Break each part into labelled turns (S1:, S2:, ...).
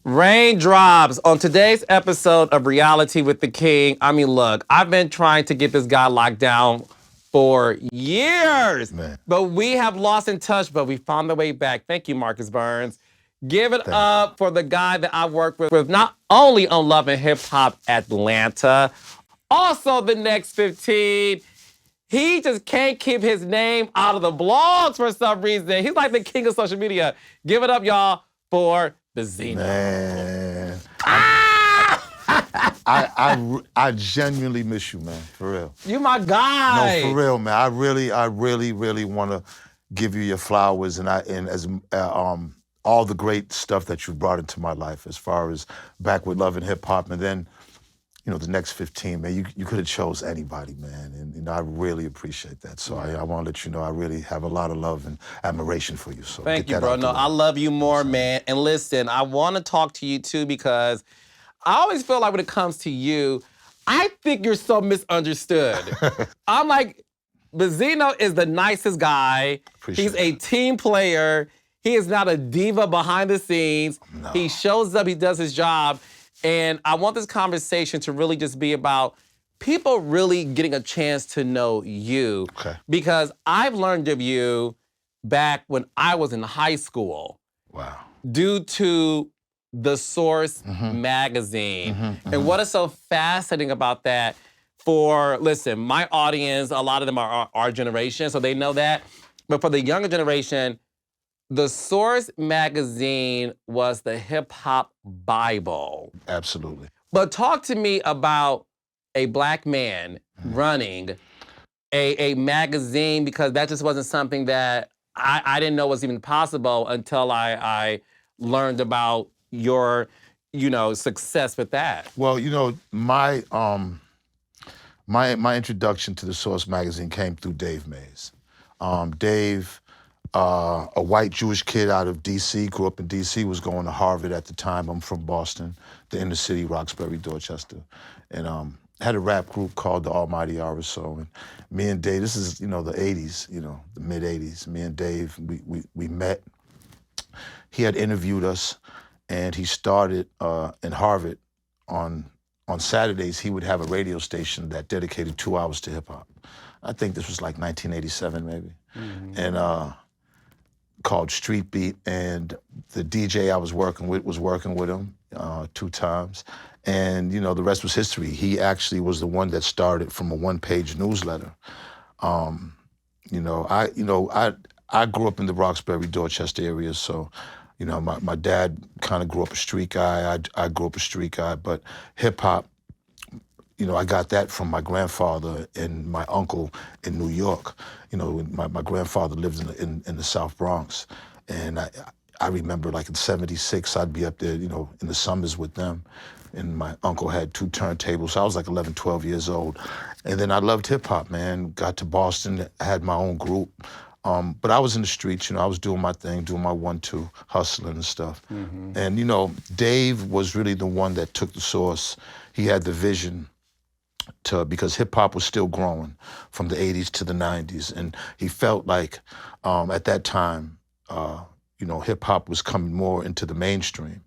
S1: Raindrops. On today's episode of Reality with the King, I mean, look, I've been trying to get this guy locked down for years.
S2: Man.
S1: But we have lost in touch, but we found the way back. Thank you, Marcus Burns. Give it up for the guy that I worked with not only on Love and Hip Hop Atlanta, also the Next 15. He just can't keep his name out of the blogs for some reason. He's like the king of social media. Give it up, y'all, for BENZINO.
S2: Man. I genuinely miss you, man, for real.
S1: You my guy.
S2: No, for real, man. I really want to give you your flowers and all the great stuff that you brought into my life as far as back with Love and Hip Hop, and then, you know, the Next 15, man. You could have chose anybody, man, and you know, I really appreciate that. So I want to let you know I really have a lot of love and admiration for you. So
S1: thank you, bro. No, I love you more, man. And listen, I want to talk to you too because I always feel like when it comes to you, I think you're so misunderstood. I'm like, BENZINO is the nicest guy. He's a team player. He is not a diva behind the scenes.
S2: No.
S1: He shows up, he does his job. And I want this conversation to really just be about people really getting a chance to know you.
S2: Okay.
S1: Because I've learned of you back when I was in high school.
S2: Wow.
S1: Due to The Source magazine. And what is so fascinating about that listen, my audience, a lot of them are our generation, so they know that. But for the younger generation, The Source magazine was the hip-hop Bible.
S2: Absolutely.
S1: But talk to me about a black man running a magazine, because that just wasn't something that I didn't know was even possible until I learned about your, you know, success with that.
S2: Well, you know, my introduction to The Source magazine came through Dave Mays. Dave, a white Jewish kid out of D.C., grew up in D.C., was going to Harvard at the time. I'm from Boston, the inner city, Roxbury, Dorchester. And had a rap group called the Almighty RSO. And me and Dave, this is, you know, the 80s, you know, the mid-80s. Me and Dave, we met. He had interviewed us, and he started in Harvard on Saturdays. He would have a radio station that dedicated 2 hours to hip-hop. I think this was like 1987, maybe. And called Street Beat, and the DJ I was working with him 2 times. And, you know, the rest was history. He actually was the one that started from a 1-page newsletter. You know, I grew up in the Roxbury, Dorchester area, so, you know, my dad kind of grew up a street guy. I grew up a street guy, but hip-hop, you know, I got that from my grandfather and my uncle in New York. You know, my grandfather lived in the South Bronx. And I remember, like, in '76, I'd be up there, you know, in the summers with them. And my uncle had 2 turntables. So I was like 11, 12 years old. And then I loved hip-hop, man. Got to Boston, had my own group. But I was in the streets, you know, I was doing my thing, doing my 1-2, hustling and stuff. And, you know, Dave was really the one that took The Source. He had the vision because hip-hop was still growing from the 80s to the 90s. And he felt like at that time, you know, hip-hop was coming more into the mainstream.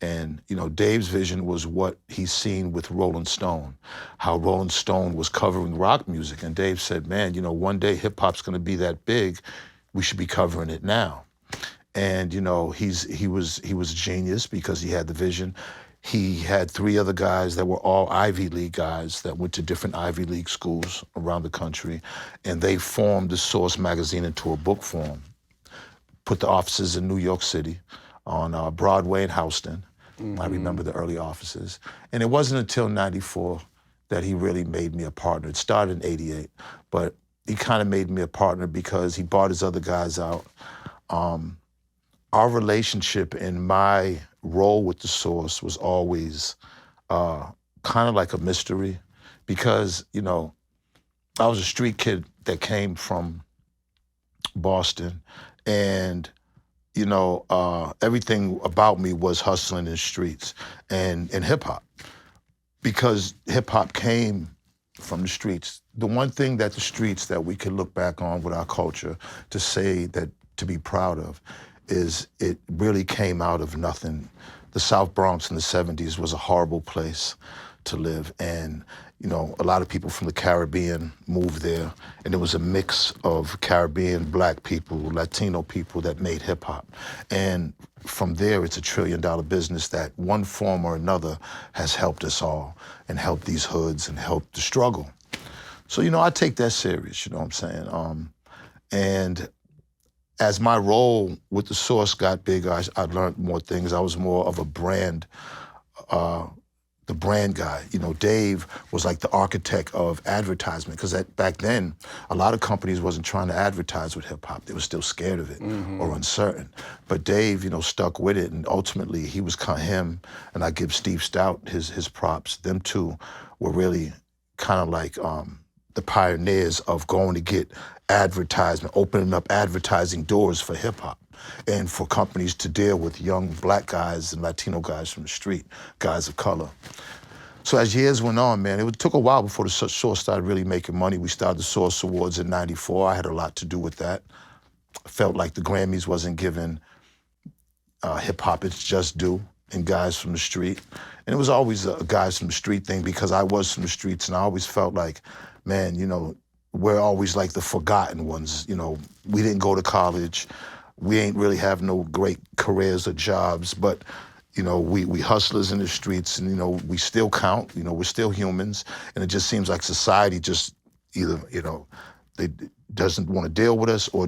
S2: And, you know, Dave's vision was what he's seen with Rolling Stone, how Rolling Stone was covering rock music. And Dave said, man, you know, one day hip-hop's gonna be that big, we should be covering it now. And, you know, he was a genius because he had the vision. He had 3 other guys that were all Ivy League guys that went to different Ivy League schools around the country. And they formed The Source magazine into a book form, put the offices in New York City on Broadway and Houston. I remember the early offices. And it wasn't until '94 that he really made me a partner. It started in '88, but he kind of made me a partner because he bought his other guys out. Our relationship and my role with The Source was always kind of like a mystery because, you know, I was a street kid that came from Boston, and you know, everything about me was hustling in the streets and hip-hop. Because hip-hop came from the streets. The one thing that the streets that we can look back on with our culture to say that, to be proud of, is it really came out of nothing the South Bronx in the 70s was a horrible place to live. And, you know, a lot of people from the Caribbean moved there. And there was a mix of Caribbean black people, Latino people that made hip hop. And from there, it's $1 trillion business that one form or another has helped us all and helped these hoods and helped the struggle. So, you know, I take that serious, you know what I'm saying? And as my role with The Source got bigger, I learned more things. I was more of a brand, the brand guy. You know, Dave was like the architect of advertisement, because back then, a lot of companies wasn't trying to advertise with hip hop. They were still scared of it or uncertain. But Dave, you know, stuck with it, and ultimately he was him, and I give Steve Stout his props. Them two were really kind of like the pioneers of going to get advertisement, opening up advertising doors for hip hop and for companies to deal with young black guys and Latino guys from the street, guys of color. So as years went on, man, it took a while before the Source started really making money. We started the Source Awards in '94. I had a lot to do with that. I felt like the Grammys wasn't giving hip hop its just due and guys from the street. And it was always a guys from the street thing, because I was from the streets, and I always felt like, man, you know, we're always like the forgotten ones. You know, we didn't go to college. We ain't really have no great careers or jobs, but, you know, we hustlers in the streets, and, you know, we still count. You know, we're still humans. And it just seems like society just either, you know, they doesn't want to deal with us or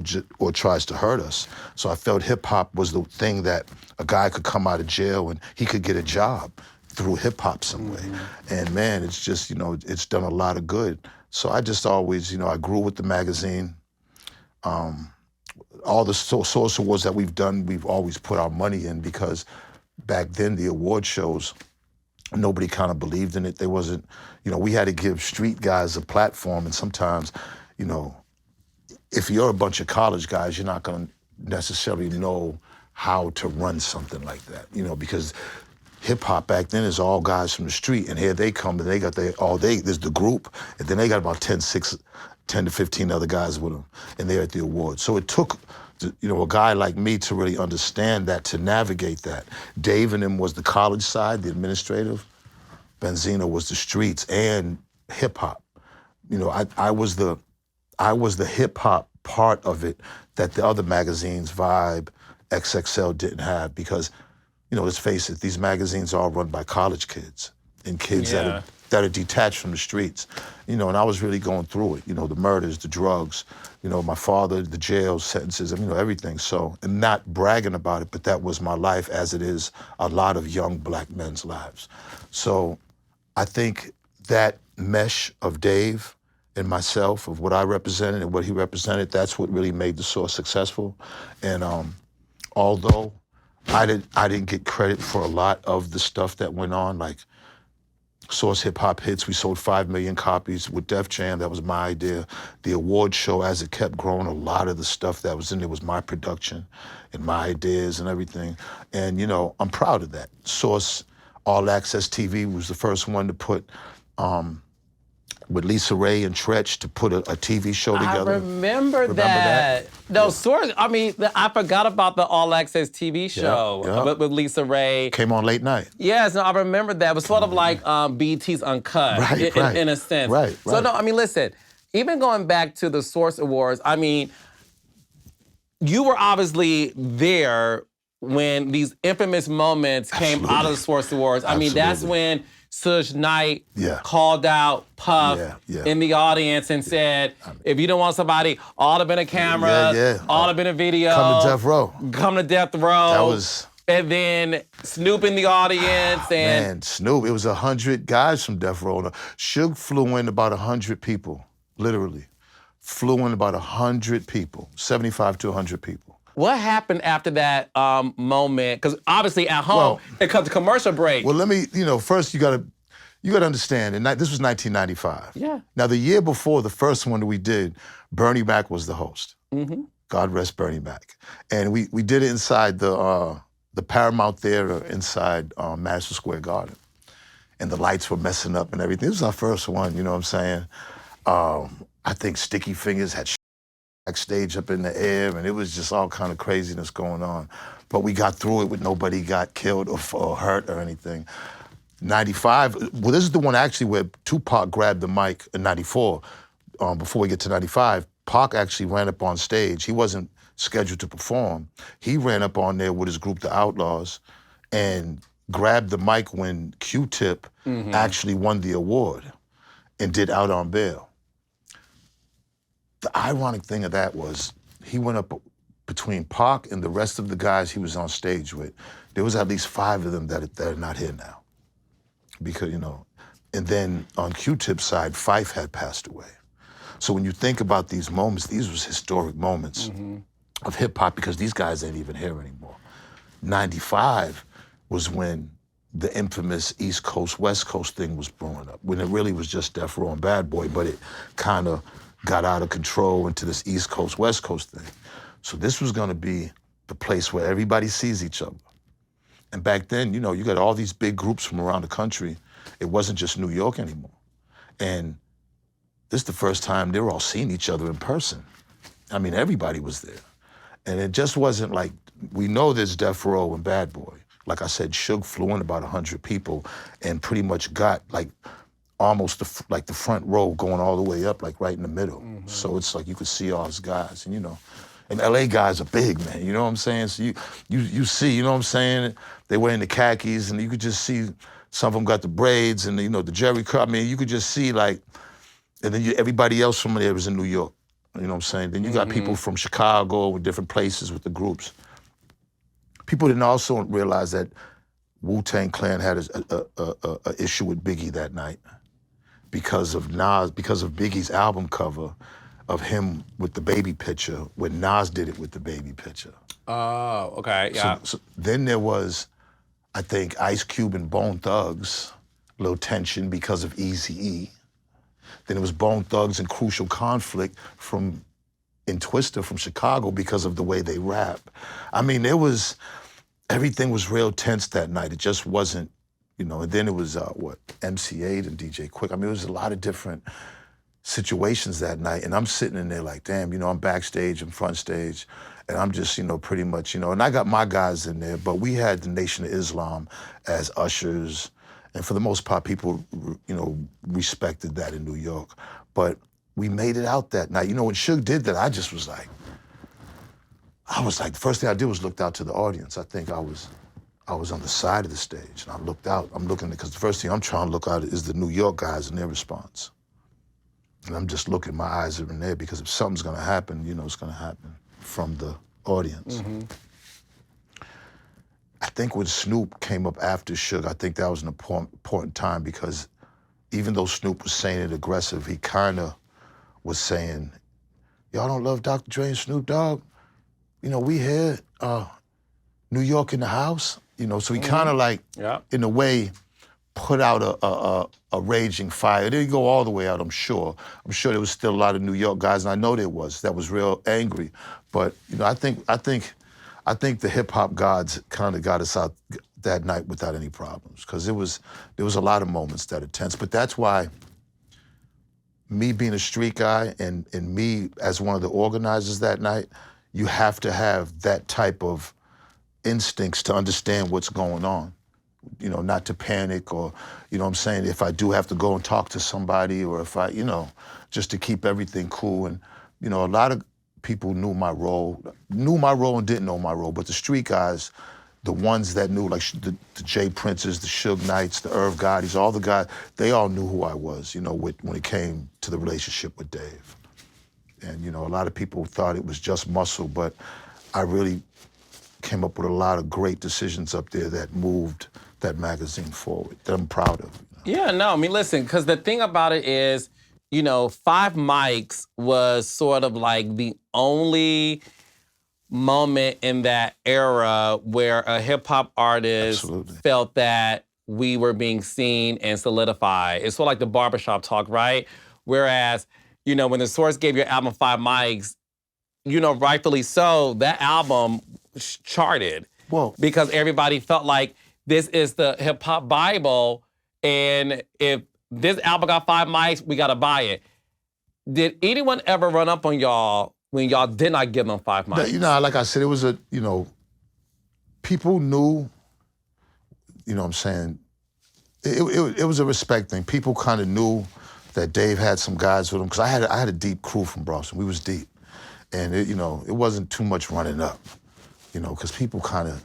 S2: tries to hurt us. So I felt hip hop was the thing that a guy could come out of jail and he could get a job through hip hop some way. And man, it's just, you know, it's done a lot of good. So I just always, you know, I grew with the magazine. All the Source Awards that we've done, we've always put our money in, because back then the award shows, nobody kind of believed in it. There wasn't, you know, we had to give street guys a platform, and sometimes, you know, if you're a bunch of college guys, you're not gonna necessarily know how to run something like that, you know, because hip hop back then is all guys from the street, and here they come and they got there's the group, and then they got about 10 to 15 other guys with them, and they're at the awards. So it took, you know, a guy like me to really understand that, to navigate that. Dave and him was the college side, the administrative. BENZINO was the streets and hip hop. You know, I was the hip hop part of it that the other magazines, Vibe, XXL, didn't have, because, you know, let's face it, these magazines are all run by college kids and kids that are detached from the streets. You know, and I was really going through it, you know, the murders, the drugs, you know, my father, the jail sentences, you know, everything. So, and not bragging about it, but that was my life, as it is a lot of young black men's lives. So I think that mesh of Dave and myself, of what I represented and what he represented, that's what really made The Source successful. And although I didn't get credit for a lot of the stuff that went on, like Source Hip Hop Hits, we sold 5 million copies with Def Jam. That was my idea. The award show, as it kept growing, a lot of the stuff that was in there was my production and my ideas and everything. And, you know, I'm proud of that. Source All Access TV was the first one to put, with Lisa Ray and Tretch, to put a TV show together.
S1: I remember that. No, Source, I mean, I forgot about the All Access TV show with Lisa Ray.
S2: Came on late night.
S1: Yes, no, I remember that. It was sort of like BET's Uncut, in a sense.
S2: Right.
S1: So, no, I mean, listen, even going back to the Source Awards, I mean, you were obviously there when these infamous moments came out of the Source Awards. I mean, that's when Suge Knight called out Puff in the audience and said, if you don't want somebody, all up in a camera, all up in a video.
S2: Come to Death Row.
S1: Come to Death Row.
S2: That was...
S1: And then Snoop in the audience. And
S2: man, Snoop, it was 100 guys from Death Row. Suge flew in about 100 people, literally. Flew in about 100 people, 75 to 100 people.
S1: What happened after that moment? Because obviously at home, it comes to commercial break.
S2: Well, let me, you know, first you gotta understand, and this was 1995.
S1: Yeah.
S2: Now, the year before, the first one that we did, Bernie Mac was the host. God rest Bernie Mac. And we did it inside the Paramount Theater inside Madison Square Garden. And the lights were messing up and everything. This was our first one, you know what I'm saying? I think Sticky Fingers had backstage up in the air, and it was just all kind of craziness going on. But we got through it with nobody got killed or hurt or anything. 95, well, this is the one actually where Tupac grabbed the mic in 94. Before we get to 95, Pac actually ran up on stage. He wasn't scheduled to perform. He ran up on there with his group, The Outlaws, and grabbed the mic when Q-Tip actually won the award and did Out on Bail. The ironic thing of that was he went up between Pac and the rest of the guys he was on stage with. There was at least 5 of them that are not here now. Because, you know, and then on Q-Tip's side, Phife had passed away. So when you think about these moments, these was historic moments of hip hop because these guys ain't even here anymore. 95 was when the infamous East Coast, West Coast thing was blowing up, when it really was just Death Row and Bad Boy, but it kind of got out of control into this East Coast, West Coast thing. So this was gonna be the place where everybody sees each other. And back then, you know, you got all these big groups from around the country. It wasn't just New York anymore. And this is the first time they were all seeing each other in person. I mean, everybody was there. And it just wasn't like, we know there's Death Row and Bad Boy. Like I said, Suge flew in about 100 people and pretty much got like almost the front row going all the way up, like right in the middle. So it's like you could see all his guys, and you know, and LA guys are big, man, you know what I'm saying? So you see, you know what I'm saying? They wearing the khakis and you could just see some of them got the braids and, you know, the Jerry curl. I mean, you could just see like, and then everybody else from there was in New York, you know what I'm saying? Then you got people from Chicago with different places with the groups. People didn't also realize that Wu-Tang Clan had a issue with Biggie that night because of Nas, because of Biggie's album cover of him with the baby picture when Nas did it with the baby picture.
S1: Oh, okay, yeah.
S2: So then there was, I think, Ice Cube and Bone Thugs, a little tension because of Eazy-E. Then it was Bone Thugs and Crucial Conflict in Twister from Chicago because of the way they rap. I mean, everything was real tense that night. It just wasn't, you know, and then it was, MC8 and DJ Quick. I mean, it was a lot of different situations that night. And I'm sitting in there like, damn, you know, I'm backstage, I'm front stage, and I'm just, you know, pretty much, you know, and I got my guys in there, but we had the Nation of Islam as ushers. And for the most part, people, you know, respected that in New York. But we made it out that night. You know, when Suge did that, I was like, the first thing I did was looked out to the audience. I think I was on the side of the stage, and I looked out. I'm looking, because the first thing I'm trying to look out is the New York guys and their response. And I'm just looking, my eyes are in there, because if something's gonna happen, you know it's gonna happen from the audience. I think when Snoop came up after Suge, I think that was an important time, because even though Snoop was saying it aggressive, he kind of was saying, y'all don't love Dr. Dre and Snoop Dogg? You know, we here, New York in the house, you know, so he kind of like, in a way, put out a raging fire. It didn't go all the way out, I'm sure. I'm sure there was still a lot of New York guys, and I know there was, that was real angry. But, you know, I think the hip hop gods kind of got us out that night without any problems, because there was a lot of moments that are tense. But that's why me being a street guy and me as one of the organizers that night, you have to have that type of instincts to understand what's going on. You know, not to panic, or, you know what I'm saying, if I do have to go and talk to somebody, or if I, you know, just to keep everything cool. And, you know, a lot of people knew my role and didn't know my role, but the street guys, the ones that knew, like the Jay Princes, the Suge Knights, the Irv Gottis, all the guys, they all knew who I was, you know, when it came to the relationship with Dave. And, you know, a lot of people thought it was just muscle, but I really came up with a lot of great decisions up there that moved that magazine forward, that I'm proud of. You know?
S1: Yeah, no, I mean, listen, because the thing about it is, you know, 5 Mics was sort of like the only moment in that era where a hip hop artist felt that we were being seen and solidified. It's sort of like the barbershop talk, right? Whereas, you know, when The Source gave your album 5 Mics, you know, rightfully so, that album charted.
S2: Well,
S1: because everybody felt like this is the hip hop Bible, and if this album got 5 Mics, we gotta buy it. Did anyone ever run up on y'all when y'all did not give them 5 mics?
S2: You know, like I said, it was a, you know, people knew, you know what I'm saying, it was a respect thing. People kind of knew that Dave had some guys with him, because I had a deep crew from Boston. We was deep. And, you know, it wasn't too much running up, you know, because people kind of,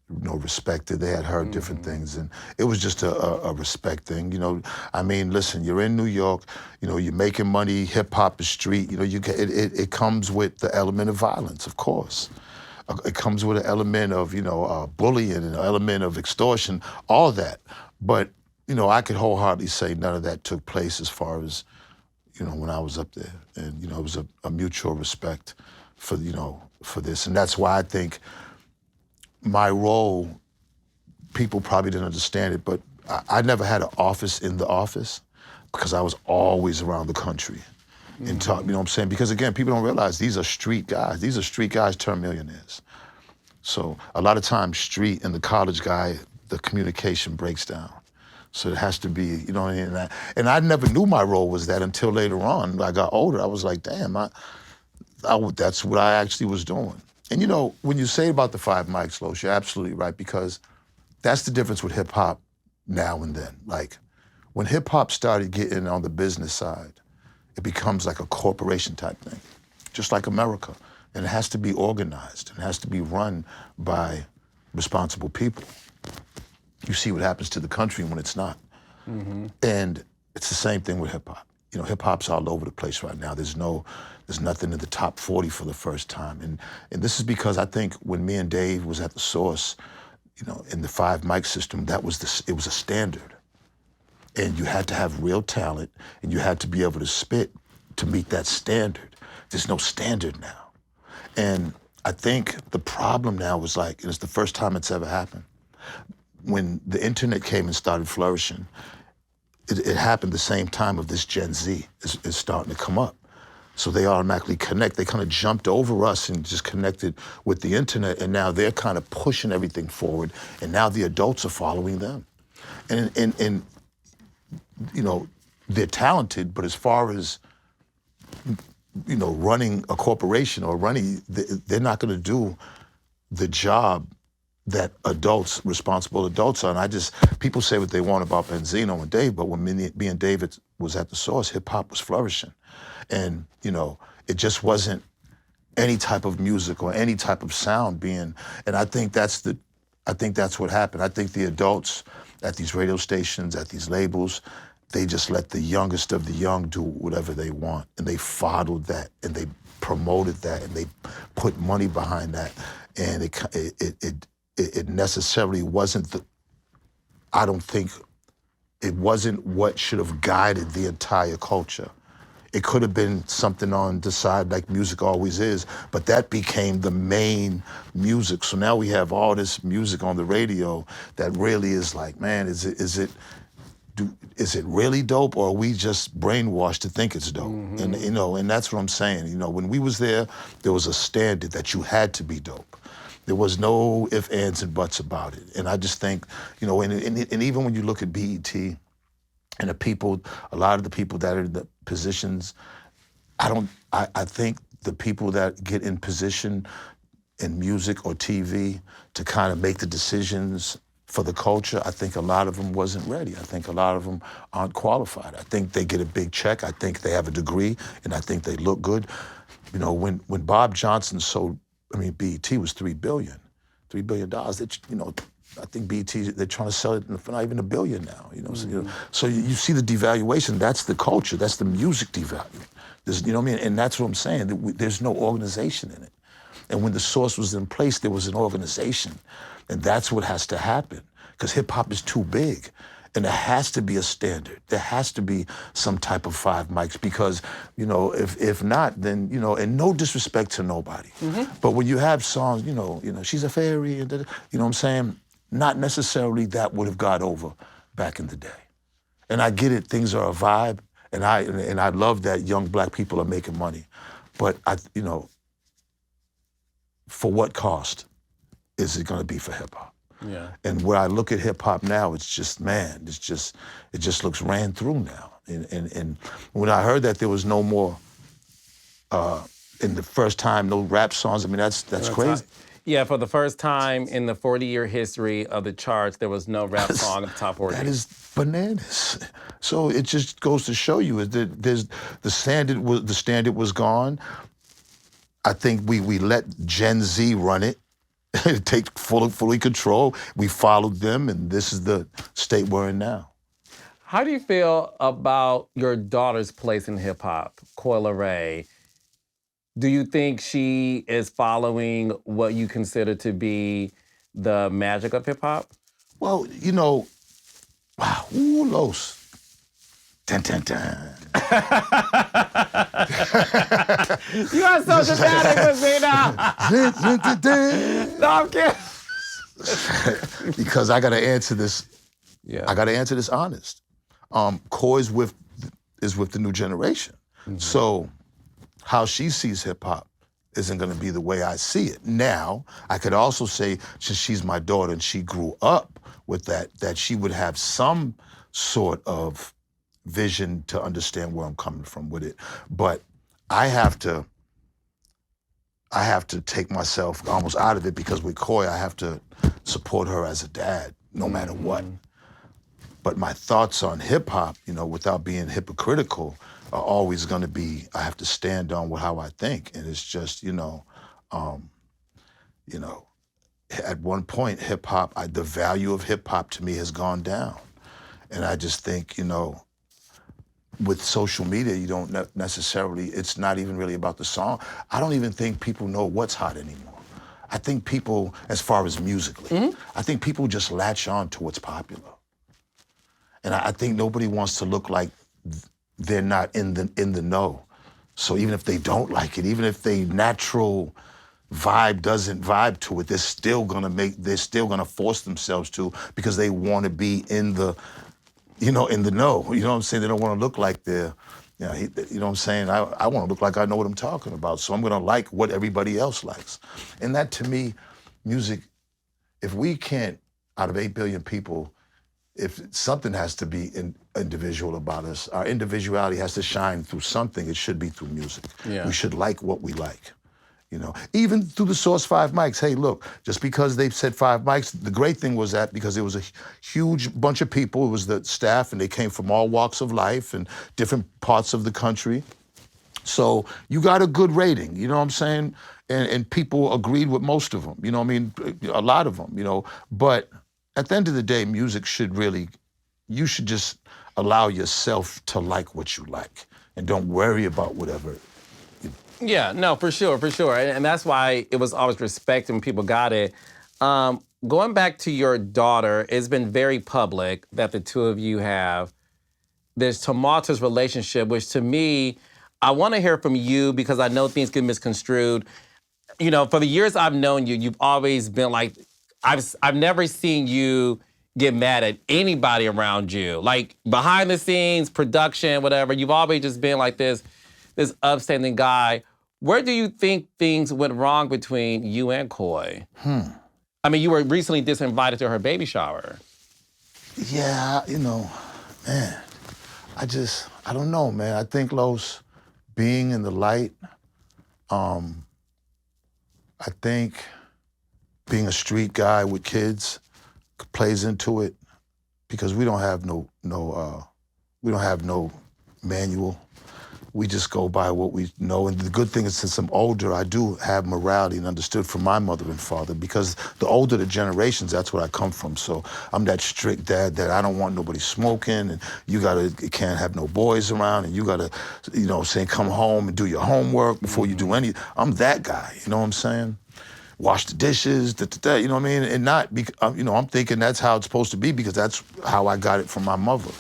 S2: you know, respected. They had heard different things, and it was just a respect thing. You know, I mean, listen, you're in New York, you know, you're making money, hip hop is street, you know, it comes with the element of violence, of course. It comes with an element of, you know, bullying and an element of extortion, all that. But, you know, I could wholeheartedly say none of that took place as far as, you know, when I was up there. And, you know, it was a mutual respect for, you know, for this. And that's why I think my role, people probably didn't understand it, but I never had an office in the office, because I was always around the country and talk, you know what I'm saying? Because again, people don't realize these are street guys. These are street guys turned millionaires. So a lot of times street and the college guy, the communication breaks down. So it has to be, you know, and I never knew my role was that until later on. When I got older, I was like, damn, that's what I actually was doing. And you know, when you say about the 5 mics, Los, you're absolutely right, because that's the difference with hip hop now and then. Like, when hip hop started getting on the business side, it becomes like a corporation type thing, just like America. And it has to be organized, and it has to be run by responsible people. You see what happens to the country when it's not. And it's the same thing with hip hop. You know, hip hop's all over the place right now. There's nothing in the top 40 for the first time. And this is because I think when me and Dave was at the source, you know, in the 5 mic system, it was a standard. And you had to have real talent, and you had to be able to spit to meet that standard. There's no standard now. And I think the problem now was like, and it's the first time it's ever happened, when the internet came and started flourishing, it happened the same time of this Gen Z is starting to come up. So they automatically connect. They kind of jumped over us and just connected with the internet, and now they're kind of pushing everything forward, and now the adults are following them. And you know, they're talented, but as far as, you know, running a corporation or they're not gonna do the job that responsible adults are. And people say what they want about Benzino and Dave, but when me and David was at the source, hip hop was flourishing. And, you know, it just wasn't any type of music or any type of sound being, and I think that's what happened. I think the adults at these radio stations, at these labels, they just let the youngest of the young do whatever they want, and they fondled that, and they promoted that, and they put money behind that, and it necessarily wasn't I don't think it wasn't what should have guided the entire culture. It could have been something on the side like music always is, but that became the main music. So now we have all this music on the radio that really is like, man, is it really dope, or are we just brainwashed to think it's dope? And you know, and that's what I'm saying. You know, when we was there was a standard that you had to be dope. There was no ifs, ands, and buts about it. And I just think, you know, and even when you look at BET and a lot of the people that are in the positions, I think the people that get in position in music or TV to kind of make the decisions for the culture, I think a lot of them wasn't ready. I think a lot of them aren't qualified. I think they get a big check. I think they have a degree, and I think they look good. You know, when Bob Johnson sold, BET was $3 billion. You know, I think BET, they're trying to sell it for not even $1 billion now. You know, so you see the devaluation. That's the culture. That's the music devalue. You know what I mean? And that's what I'm saying. There's no organization in it. And when the source was in place, there was an organization. And that's what has to happen, because hip hop is too big. And there has to be a standard. There has to be some type of 5 mics, because, you know, if not, then, you know, and no disrespect to nobody. But when you have songs, you know, she's a fairy, and you know what I'm saying? Not necessarily that would have got over back in the day. And I get it, things are a vibe, and I love that young black people are making money. But you know, for what cost is it gonna be for hip hop?
S1: Yeah.
S2: And where I look at hip hop now, it's just, man, it just looks ran through now. And when I heard that there was no more and the first time, no rap songs. I mean, that's crazy.
S1: Yeah, for the first time in the 40-year history of the charts, there was no rap song at the top 40.
S2: That is bananas. So it just goes to show you that the standard was gone. I think we let Gen Z run it, take fully control. We followed them, and this is the state we're in now.
S1: How do you feel about your daughter's place in hip hop, Coi Leray? Do you think she is following what you consider to be the magic of hip hop?
S2: Well, you know, wow, ooh, Los. Dun, dun, dun.
S1: You are so dramatic with me now. No, I'm kidding.
S2: Because I got to answer this.
S1: Yeah.
S2: I got to answer this honest. Coi is with the new generation. Mm-hmm. So how she sees hip hop isn't going to be the way I see it. Now, I could also say, since she's my daughter and she grew up with that she would have some sort of vision to understand where I'm coming from with it. But I have to take myself almost out of it, because with Coi, I have to support her as a dad, no matter what. But my thoughts on hip hop, you know, without being hypocritical, are always going to be, I have to stand on how I think. And it's just, at one point, hip hop, the value of hip hop to me has gone down. And I just think, with social media, you don't necessarily, it's not even really about the song. I don't even think people know what's hot anymore. I think people, as far as musically, I think people just latch on to what's popular. And I think nobody wants to look like they're not in the know. So even if they don't like it, even if they natural vibe doesn't vibe to it, they're still gonna force themselves to, because they want to be in the, in the know. You know what I'm saying? They don't want to look like they're, you know what I'm saying? I want to look like I know what I'm talking about. So I'm gonna like what everybody else likes. And that, to me, music, if we can't, out of 8 billion people, if something has to be individual about us, our individuality has to shine through something. It should be through music. Yeah. We should like what we like. Even through the Source 5 mics. Hey, look, just because they've said 5 mics, the great thing was that because it was a huge bunch of people, it was the staff, and they came from all walks of life and different parts of the country. So you got a good rating, you know what I'm saying? And people agreed with most of them, you know what I mean? A lot of them, But at the end of the day, music you should just allow yourself to like what you like, and don't worry about whatever.
S1: Yeah, no, for sure. And that's why it was always respect when people got it. Going back to your daughter, it's been very public that the two of you have this tumultuous relationship, which to me, I want to hear from you, because I know things get misconstrued. For the years I've known you, you've always been like, I've never seen you get mad at anybody around you. Like behind the scenes, production, whatever, you've always just been like this upstanding guy. Where do you think things went wrong between you and Coi? I mean, you were recently disinvited to her baby shower.
S2: Yeah, man, I don't know, man. I think, Los, being in the light, I think being a street guy with kids plays into it, because we don't have no manual. We just go by what we know. And the good thing is, since I'm older, I do have morality and understood from my mother and father, because the older the generations, that's where I come from. So I'm that strict dad that I don't want nobody smoking, and you can't have no boys around, and you gotta, come home and do your homework before you do anything. I'm that guy, you know what I'm saying? Wash the dishes, you know what I mean? And not, I'm thinking that's how it's supposed to be, because that's how I got it from my mother.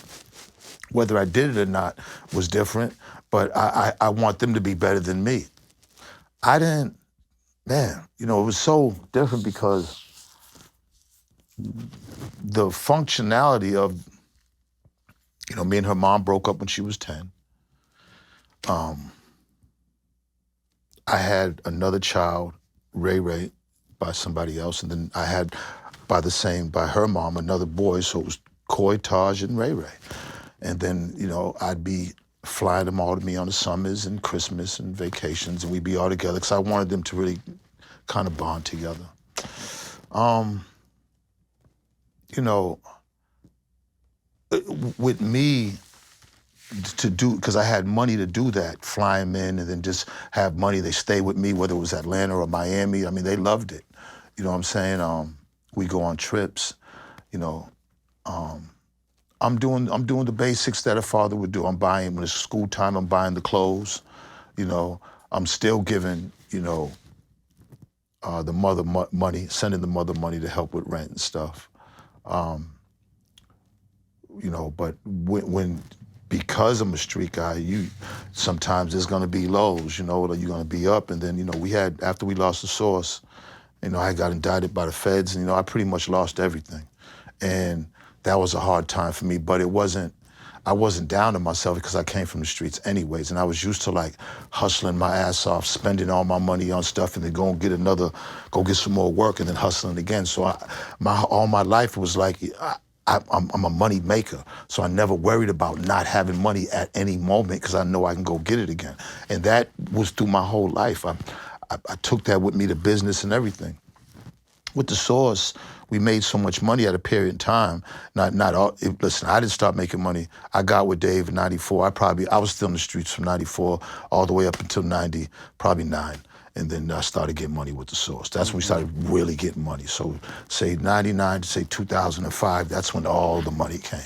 S2: Whether I did it or not was different, but I want them to be better than me. I didn't, man, it was so different, because the functionality of, me and her mom broke up when she was 10. I had another child, Ray, by somebody else, and then I had, by her mom, another boy, so it was Coi, Taj, and Ray. And then, I'd be flying them all to me on the summers and Christmas and vacations, and we'd be all together because I wanted them to really kind of bond together. You know, with me to do, because I had money to do that, fly them in and then just have money. They stay with me, whether it was Atlanta or Miami. I mean, they loved it. You know what I'm saying? We go on trips, you know. I'm doing the basics that a father would do. I'm buying, when it's school time, I'm buying the clothes. You know, I'm still giving, you know, the mother money, sending the mother money to help with rent and stuff. You know, but because I'm a street guy, sometimes there's gonna be lows, you know, you're gonna be up. And then, you know, after we lost the Source, you know, I got indicted by the feds, and, you know, I pretty much lost everything. And that was a hard time for me, but I wasn't down on myself because I came from the streets anyways, and I was used to like hustling my ass off, spending all my money on stuff, and then go get some more work, and then hustling again. So all my life was like, I'm a money maker, so I never worried about not having money at any moment because I know I can go get it again. And that was through my whole life. I took that with me to business and everything. With the Source, we made so much money at a period in time. Listen, I didn't start making money. I got with Dave in '94. I was still in the streets from '94 all the way up until '90, probably '9. And then I started getting money with the Source. That's when we started really getting money. So say '99 to say 2005, that's when all the money came.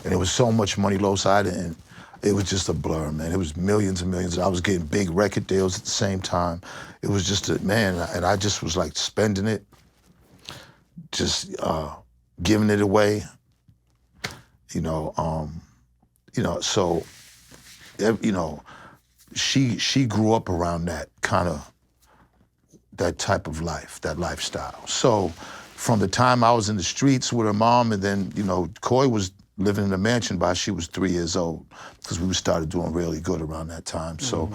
S2: And it was so much money, Loside, and it was just a blur, man. It was millions and millions. I was getting big record deals at the same time. It was just and I just was like spending it, just giving it away, you know. So, you know, she grew up around that type of life, that lifestyle. So, from the time I was in the streets with her mom, and then, you know, Coi was living in a mansion by she was 3 years old, because we started doing really good around that time. So.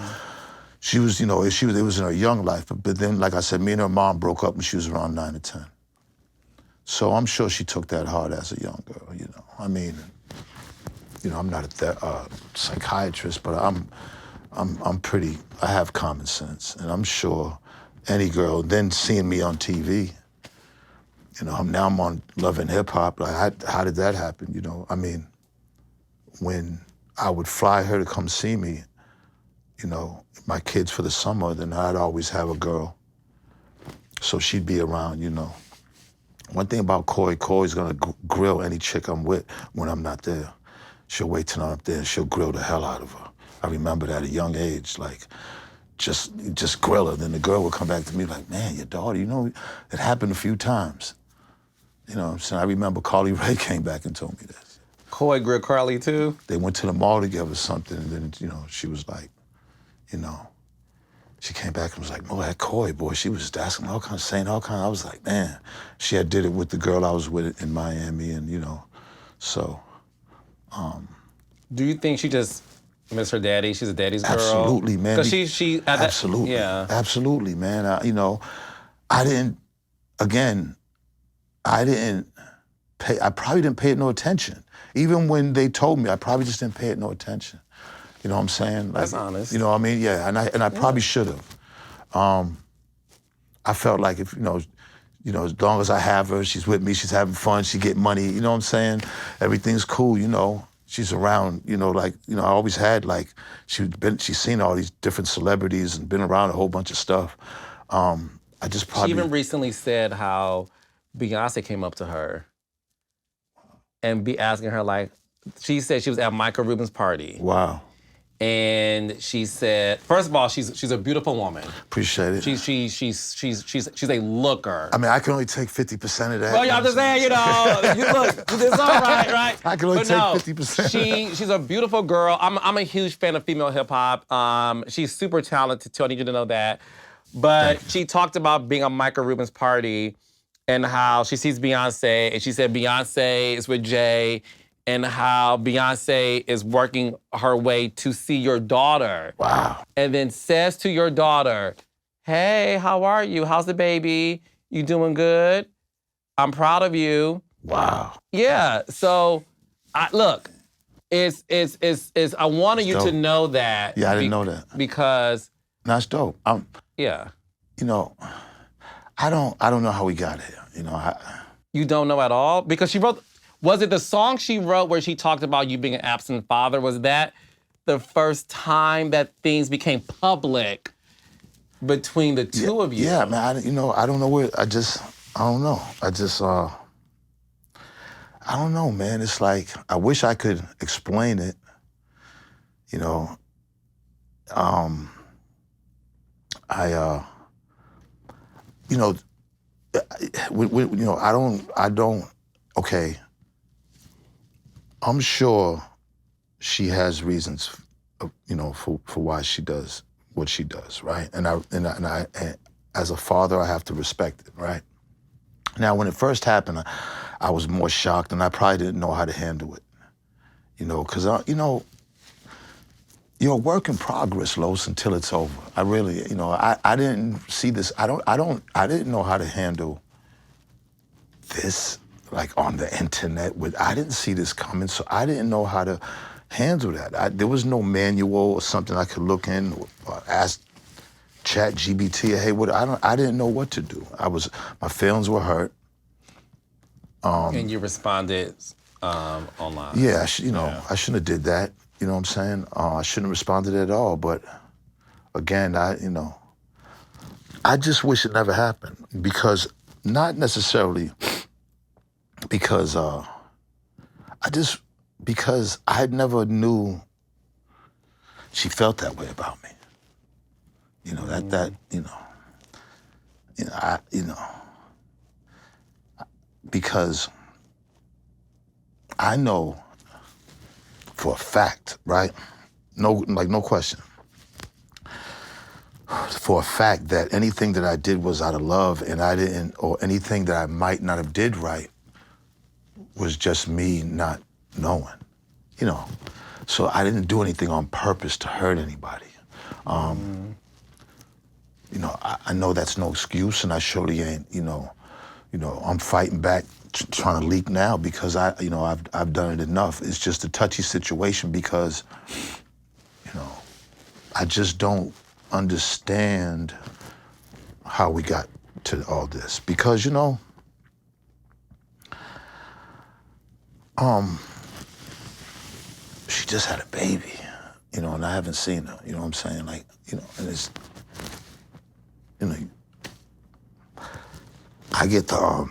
S2: She was, you know, it was in her young life, but then, like I said, me and her mom broke up when she was around 9 or 10. So I'm sure she took that hard as a young girl, you know. I mean, you know, I'm not a psychiatrist, but I have common sense, and I'm sure any girl, then seeing me on TV, you know, now I'm on Love and Hip Hop, like, how did that happen, you know? I mean, when I would fly her to come see me, you know, my kids for the summer, then I'd always have a girl. So she'd be around, you know. One thing about Coi's gonna grill any chick I'm with when I'm not there. She'll wait till I'm up there and she'll grill the hell out of her. I remember that at a young age, like, just grill her. Then the girl would come back to me like, man, your daughter, you know, it happened a few times. You know what I'm saying? I remember Karlie Redd came back and told me this.
S1: Coi grilled Karlie too?
S2: They went to the mall together or something, and then, you know, she was like, you know, she came back and was like, oh, that Coi, boy, she was asking all kinds, saying all kinds. I was like, man, she had did it with the girl I was with in Miami, and, you know, so.
S1: Do you think she just missed her daddy? She's a daddy's girl?
S2: Absolutely, man.
S1: Because she
S2: absolutely,
S1: yeah.
S2: Absolutely, man. You know, I probably didn't pay it no attention. Even when they told me, I probably just didn't pay it no attention. You know what I'm saying? Like,
S1: that's honest.
S2: You know what I mean? Yeah, and I probably should have. I felt like if, you know, as long as I have her, she's with me, she's having fun, she get money, you know what I'm saying? Everything's cool, you know. She's around, you know, like, you know, I always had, like, she's seen all these different celebrities and been around a whole bunch of stuff. I just probably...
S1: She even recently said how Beyonce came up to her and be asking her, like, she said she was at Michael Rubin's party.
S2: Wow.
S1: And she said, first of all, she's a beautiful woman.
S2: Appreciate it.
S1: She's a looker.
S2: I mean, I can only take 50% of that.
S1: Well, y'all just saying, you know, you look, it's all right?
S2: I can only take 50%.
S1: She's a beautiful girl. I'm a huge fan of female hip hop. She's super talented too. I need you to know that. But she talked about being on Michael Rubin's party and how she sees Beyonce, and she said Beyonce is with Jay, and how Beyonce is working her way to see your daughter.
S2: Wow.
S1: And then says to your daughter, hey, how are you? How's the baby? You doing good? I'm proud of you.
S2: Wow.
S1: Yeah, so, look, It's I wanted you to
S2: dope.
S1: know that.
S2: Yeah, I didn't know that.
S1: Because
S2: That's dope.
S1: yeah.
S2: You know, I don't know how we got here. You know,
S1: You don't know at all? Because she wrote, was it the song she wrote where she talked about you being an absent father? Was that the first time that things became public between the two of you?
S2: Yeah, man. I don't know where. I don't know. I don't know, man. It's like I wish I could explain it. You know, I you know, I don't. Okay, I'm sure she has reasons, for why she does what she does, right? And as a father, I have to respect it, right? Now, when it first happened, I was more shocked, and I probably didn't know how to handle it, because you're a work in progress, Los, until it's over. I really, I didn't see this. I didn't know how to handle this, like on the internet. I didn't see this coming, so I didn't know how to handle that. There was no manual or something I could look in, or ask Chat GBT, hey, I didn't know what to do. My feelings were hurt.
S1: And you responded online.
S2: Yeah, I shouldn't have did that. You know what I'm saying? I shouldn't have responded at all. But again, I just wish it never happened, because not necessarily because because I never knew she felt that way about me. Because I know for a fact, right? No question. For a fact that anything that I did was out of love, and or anything that I might not have did right was just me not knowing, So I didn't do anything on purpose to hurt anybody. I know that's no excuse, and I surely ain't, I'm fighting back, trying to leak now, because I've done it enough. It's just a touchy situation, because, I just don't understand how we got to all this. Because, she just had a baby, and I haven't seen her, you know what I'm saying? Like, and it's, I get the,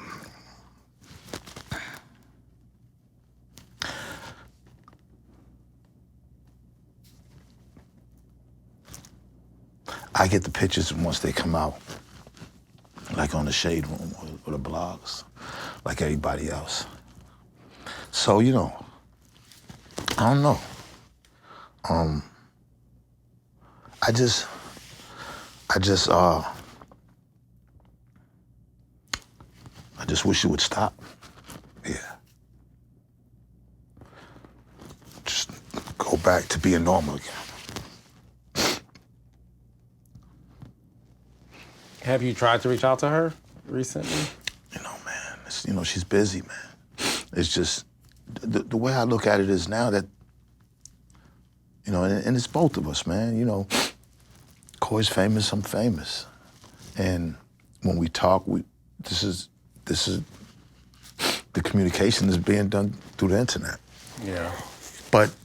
S2: I get the pictures once they come out, like on the Shade Room or the blogs, like everybody else. So, I don't know. I just wish it would stop. Yeah. Just go back to being normal again.
S1: Have you tried to reach out to her recently?
S2: Man, she's busy, man. It's just, the way I look at it is now that, and it's both of us, man. Coi's famous, I'm famous. And when we talk, this is the communication is being done through the internet.
S1: Yeah.
S2: But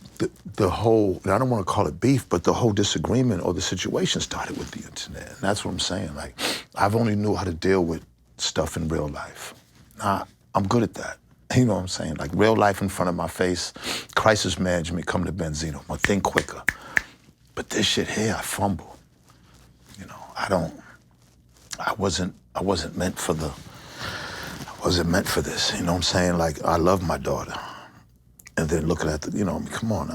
S2: the whole, I don't want to call it beef, but the whole disagreement or the situation started with the internet. And that's what I'm saying. Like, I've only knew how to deal with stuff in real life. I'm good at that. You know what I'm saying? Like, real life in front of my face, crisis management, come to BENZINO. I think quicker. But this shit here, I fumble. I wasn't meant for this. You know what I'm saying? Like, I love my daughter. And then looking at come on,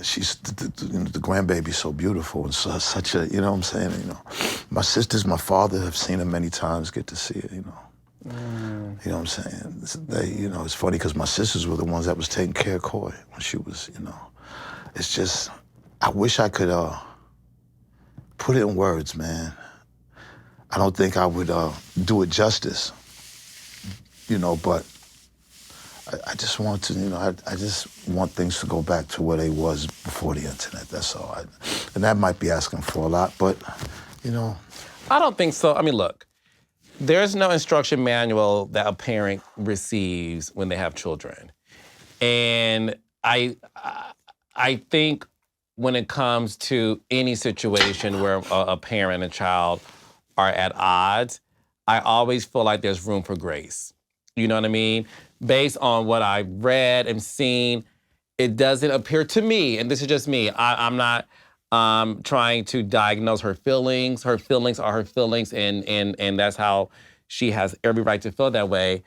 S2: she's, the grandbaby's so beautiful, and so such a, you know what I'm saying? My sisters, my father have seen her many times, get to see her, You know what I'm saying? It's funny, because my sisters were the ones that was taking care of Coi when she was, It's just, I wish I could put it in words, man. I don't think I would do it justice, but I just want to, I just want things to go back to where they was before the internet. That's all. And that might be asking for a lot, but,
S1: I don't think so. I mean, look, there's no instruction manual that a parent receives when they have children. And I think when it comes to any situation where a parent and a child are at odds, I always feel like there's room for grace. You know what I mean? Based on what I've read and seen, it doesn't appear to me, and this is just me, I'm not trying to diagnose her feelings. Her feelings are her feelings, and that's how she has every right to feel that way.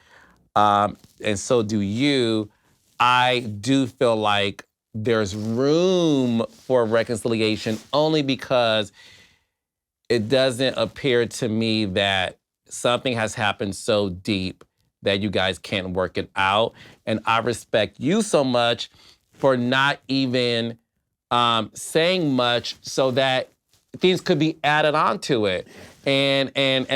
S1: And so do you. I do feel like there's room for reconciliation only because it doesn't appear to me that something has happened so deep that you guys can't work it out. And I respect you so much for not even saying much so that things could be added on to it. And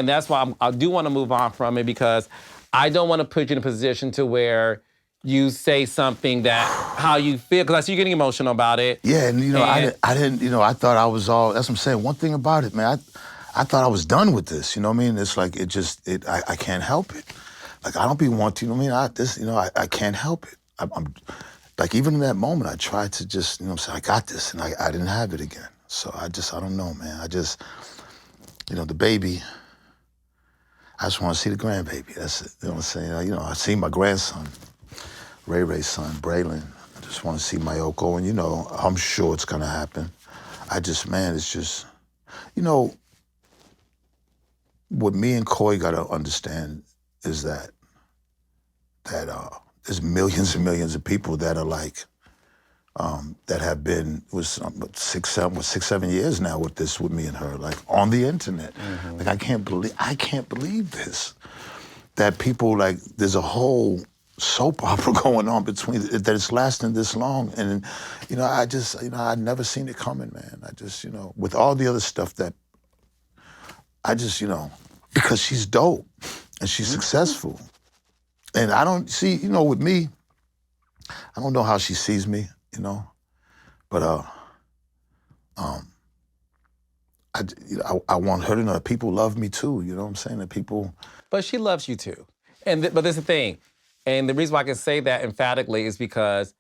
S1: that's why I do want to move on from it, because I don't want to put you in a position to where you say something that how you feel, because I see you getting emotional about it.
S2: Yeah, and I didn't, I thought I was all, that's what I'm saying. One thing about it, man, I thought I was done with this, you know what I mean? It's like, I can't help it. Like, I don't be wanting, you know what I mean? I can't help it. I'm like, even in that moment, I tried to just, say, I got this, and I didn't have it again. So I don't know, man. The baby, I just want to see the grandbaby. That's it. You know what I'm saying? I see my grandson, Ray Ray's son, Braylon. I just want to see Mayoko, and I'm sure it's gonna happen. It's just, what me and Coi gotta understand is that there's millions and millions of people that are like, that have been, was 6, 7 years now with me and her, like on the internet. Mm-hmm. Like, I can't believe this. That people, like, there's a whole soap opera going on between, that it's lasting this long. And, I'd never seen it coming, man. I just, with all the other stuff that, because she's dope and she's successful. And I don't see, with me, I don't know how she sees me, but I want her to know that people love me too, you know what I'm saying? That people...
S1: But she loves you too. But there's the thing, and the reason why I can say that emphatically is because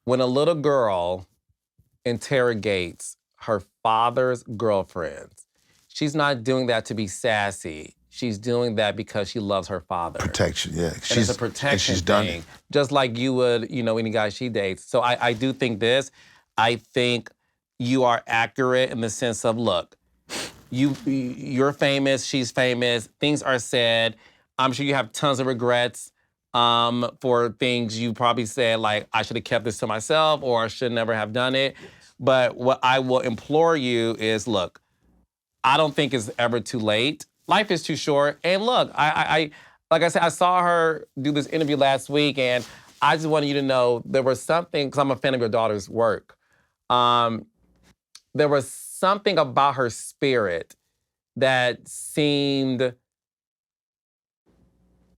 S1: when a little girl interrogates her father's girlfriends, she's not doing that to be sassy. She's doing that because she loves her father.
S2: Protection, yeah.
S1: And it's a protection thing. Just like you would, any guy she dates. So I do think this. I think you are accurate in the sense of, look, you're famous, she's famous, things are said. I'm sure you have tons of regrets for things you probably said, like, I should have kept this to myself, or I should never have done it. But what I will implore you is, look, I don't think it's ever too late. Life is too short. And look, I like I said, I saw her do this interview last week, and I just wanted you to know there was something, because I'm a fan of your daughter's work. There was something about her spirit that seemed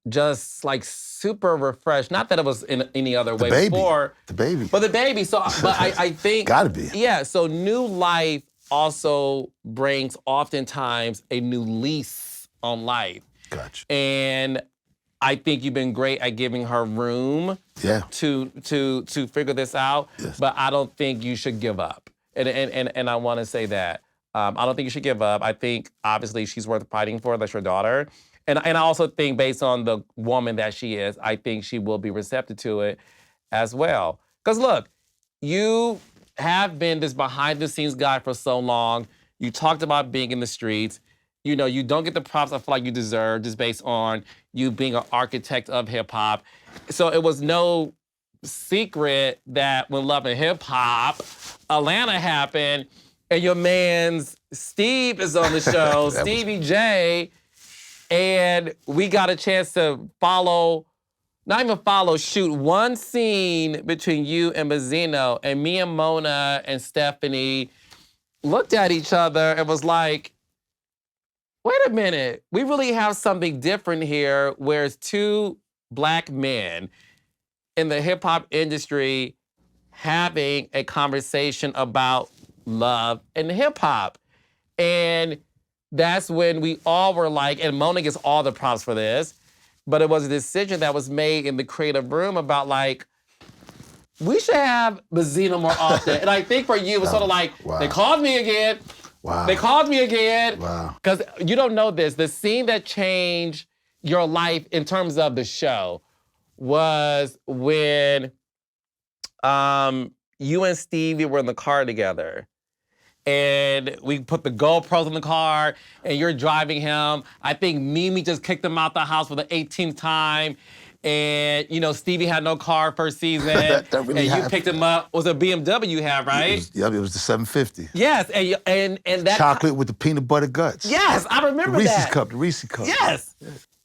S1: just like super refreshed. Not that it was in any other way before.
S2: The baby.
S1: But the baby. So, but I think.
S2: Gotta be.
S1: Yeah, so new life also brings oftentimes a new lease on life.
S2: Gotcha.
S1: And I think you've been great at giving her room to figure this out. Yes. But I don't think you should give up. And I want to say that. I don't think you should give up. I think, obviously, she's worth fighting for. That's your daughter. And I also think, based on the woman that she is, I think she will be receptive to it as well. Because, look, you have been this behind-the-scenes guy for so long. You talked about being in the streets. You don't get the props I feel like you deserve just based on you being an architect of hip-hop. So it was no secret that when Love and Hip Hop Atlanta happened, and your man's Steve is on the show, Stevie J, and we got a chance to shoot one scene between you and BENZINO, and me and Mona and Stephanie looked at each other and was like, wait a minute, we really have something different here, where it's two Black men in the hip hop industry having a conversation about love and hip hop. And that's when we all were like, and Mona gets all the props for this, but it was a decision that was made in the creative room about like, we should have BENZINO more often. And I think for you, it was sort of like, they called me again.
S2: Wow.
S1: They called me again.
S2: Wow.
S1: Because you don't know this, the scene that changed your life in terms of the show was when you and Stevie were in the car together. And we put the GoPros in the car, and you're driving him. I think Mimi just kicked him out the house for the 18th time. And, you know, Stevie had no car first season.
S2: That really
S1: and you
S2: happened.
S1: picked him up. It was a BMW you had, right?
S2: It was the 750.
S1: Yes, and that
S2: chocolate with the peanut butter guts.
S1: Yes, I remember that.
S2: The Reese's cup.
S1: Yes.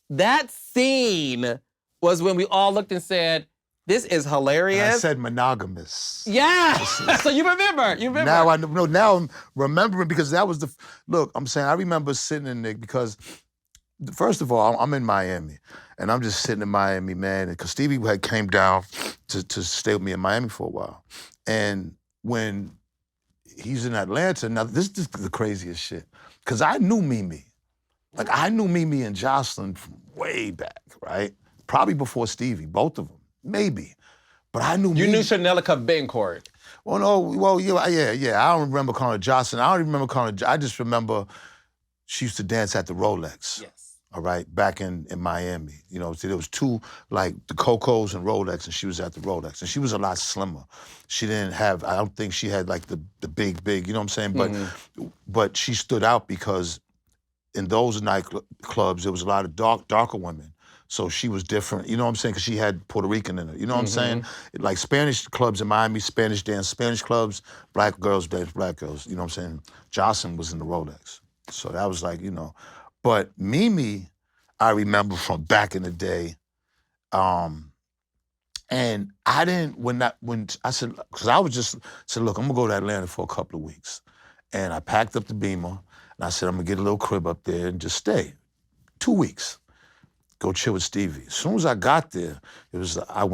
S1: That scene was when we all looked and said, this is hilarious.
S2: And I said monogamous.
S1: Yeah. So you remember.
S2: Now I know. Now I'm remembering because that was look, I'm saying I remember sitting in there because, first of all, I'm in Miami. And I'm just sitting in Miami, man, because Stevie had came down to stay with me in Miami for a while. And when he's in Atlanta, now this is the craziest shit. Because I knew Mimi. Like, I knew Mimi and Jocelyn from way back, right? Probably before Stevie, both of them. Maybe. But I knew
S1: You
S2: Mimi.
S1: knew Chanelica Bencourt.
S2: Well, no, well, yeah. I don't remember calling her Jocelyn. I don't even remember calling her, I just remember she used to dance at the Rolex.
S1: Yes.
S2: All right, back in Miami. You know, there was two, like the Cocos and Rolex, and she was at the Rolex. And she was a lot slimmer. She didn't have, I don't think she had like the big, you know what I'm saying? But she stood out because in those nightclubs, there was a lot of darker women. So she was different, you know what I'm saying? Because she had Puerto Rican in her, you know what I'm saying? Like Spanish clubs in Miami, Spanish dance, Spanish clubs, black girls dance, black girls, you know what I'm saying? Jocelyn was in the Rolex. So that was like, you know. But Mimi, I remember from back in the day, and I didn't, when I said, because I was just, said, look, I'm gonna go to Atlanta for a couple of weeks. And I packed up the Beamer, and I said, I'm gonna get a little crib up there and just stay. 2 weeks. Go chill with Stevie. As soon as I got there, it was, I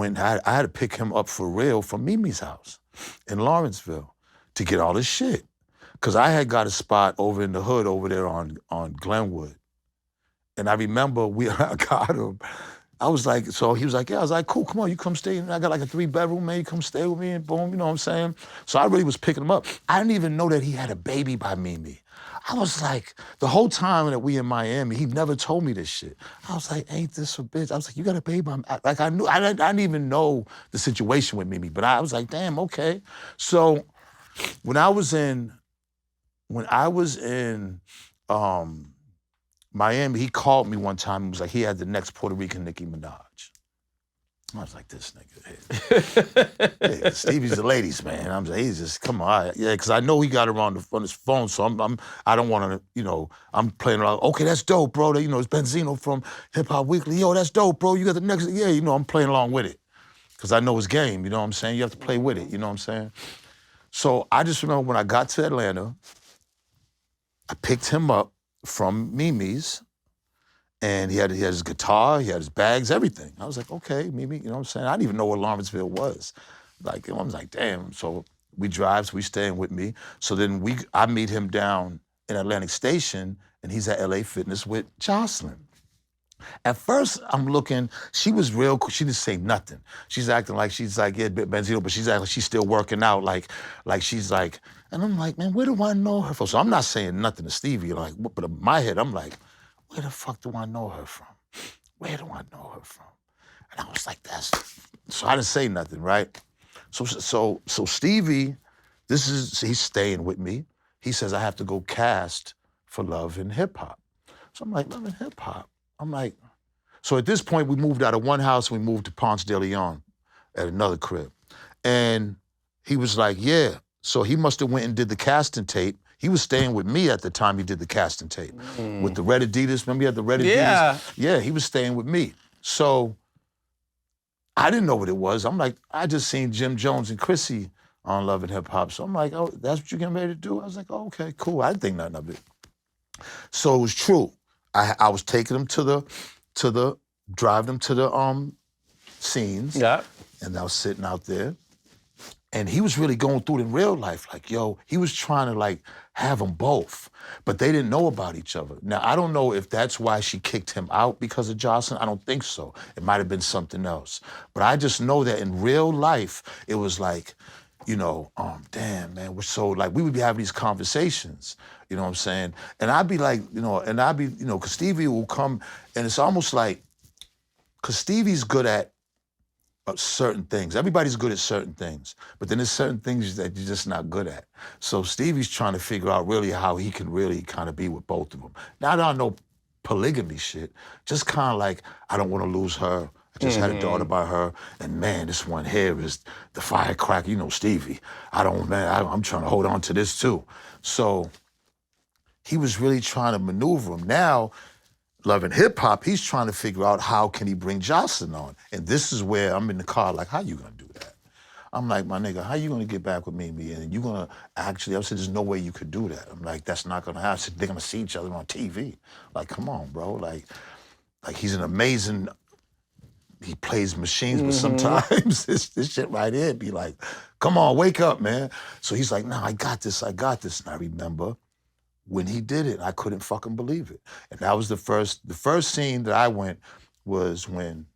S2: had to pick him up for real from Mimi's house in Lawrenceville to get all this shit. Because I had got a spot over in the hood over there on Glenwood. And I remember I got him. I was like, so he was like, yeah, I was like, cool, come on, you come stay. I got like a 3-bedroom, man, you come stay with me and boom, you know what I'm saying? So I really was picking him up. I didn't even know that he had a baby by Mimi. I was like, the whole time that we in Miami, he never told me this shit. I was like, ain't this a bitch? I was like, you got a baby by me? Like I didn't even know the situation with Mimi, but I was like, damn, okay. So when I was in Miami, he called me one time and was like, he had the next Puerto Rican Nicki Minaj. I was like, this nigga. Yeah, Stevie's the ladies, man. I'm like, he's just, come on. Yeah, because I know he got her on his phone, so I don't want to, you know, I'm playing around, okay, that's dope, bro. You know, it's BENZINO from Hip Hop Weekly. Yo, that's dope, bro. You got the next, yeah, you know, I'm playing along with it. Because I know his game, you know what I'm saying? You have to play with it, you know what I'm saying? So I just remember when I got to Atlanta, I picked him up from Mimi's, and he had his guitar, he had his bags, everything. I was like, okay, Mimi, you know what I'm saying? I didn't even know where Lawrenceville was. Like, I was like, damn. So we drive, so he's staying with me. So then I meet him down in Atlantic Station, and he's at LA Fitness with Jocelyn. At first, I'm looking, she was real cool. She didn't say nothing. She's acting like she's like, yeah, BENZINO, but she's acting like she's still working out, like she's like, and I'm like, man, where do I know her from? So I'm not saying nothing to Stevie, like, but in my head, I'm like, where the fuck do I know her from? Where do I know her from? And I was like, so I didn't say nothing, right? So Stevie, he's staying with me. He says, I have to go cast for Love and Hip Hop. So I'm like, Love and Hip Hop? I'm like, so at this point, we moved out of one house and we moved to Ponce de Leon at another crib. And he was like, yeah. So he must have went and did the casting tape. He was staying with me at the time he did the casting tape. With the red Adidas, remember he had the red Adidas?
S1: Yeah.
S2: Yeah, he was staying with me. So I didn't know what it was. I'm like, I just seen Jim Jones and Chrissy on Love and Hip Hop. So I'm like, oh, that's what you're getting ready to do? I was like, oh, okay, cool. I didn't think nothing of it. So it was true. I was taking him driving him to the scenes.
S1: Yeah.
S2: And I was sitting out there. And he was really going through it in real life. Like, yo, he was trying to like have them both, but they didn't know about each other. Now, I don't know if that's why she kicked him out because of Jocelyn. I don't think so. It might have been something else. But I just know that in real life, it was like, you know, damn, man, we're so like, we would be having these conversations, you know what I'm saying? And I'd be like, you know, because Stevie will come, and it's almost like, because Stevie's good at certain things. Everybody's good at certain things, but then there's certain things that you're just not good at. So Stevie's trying to figure out really how he can really kind of be with both of them. Now, I know polygamy shit, just kind of like, I don't want to lose her. I just had a daughter by her, and man, this one here is the firecracker. You know, Stevie. I'm trying to hold on to this too. So he was really trying to maneuver him. Now, Loving Hip Hop, he's trying to figure out how can he bring Jocelyn on. And this is where I'm in the car like, how you gonna do that? I'm like, my nigga, how you gonna get back with me? And you gonna actually, I said, there's no way you could do that. I'm like, that's not gonna happen. I said, they're gonna see each other on TV. Like, come on, bro. Like he's an amazing, he plays machines, but sometimes this shit right here be like, come on, wake up, man. So he's like, no, I got this. And I remember when he did it, I couldn't fucking believe it. And that was the first scene that I went was when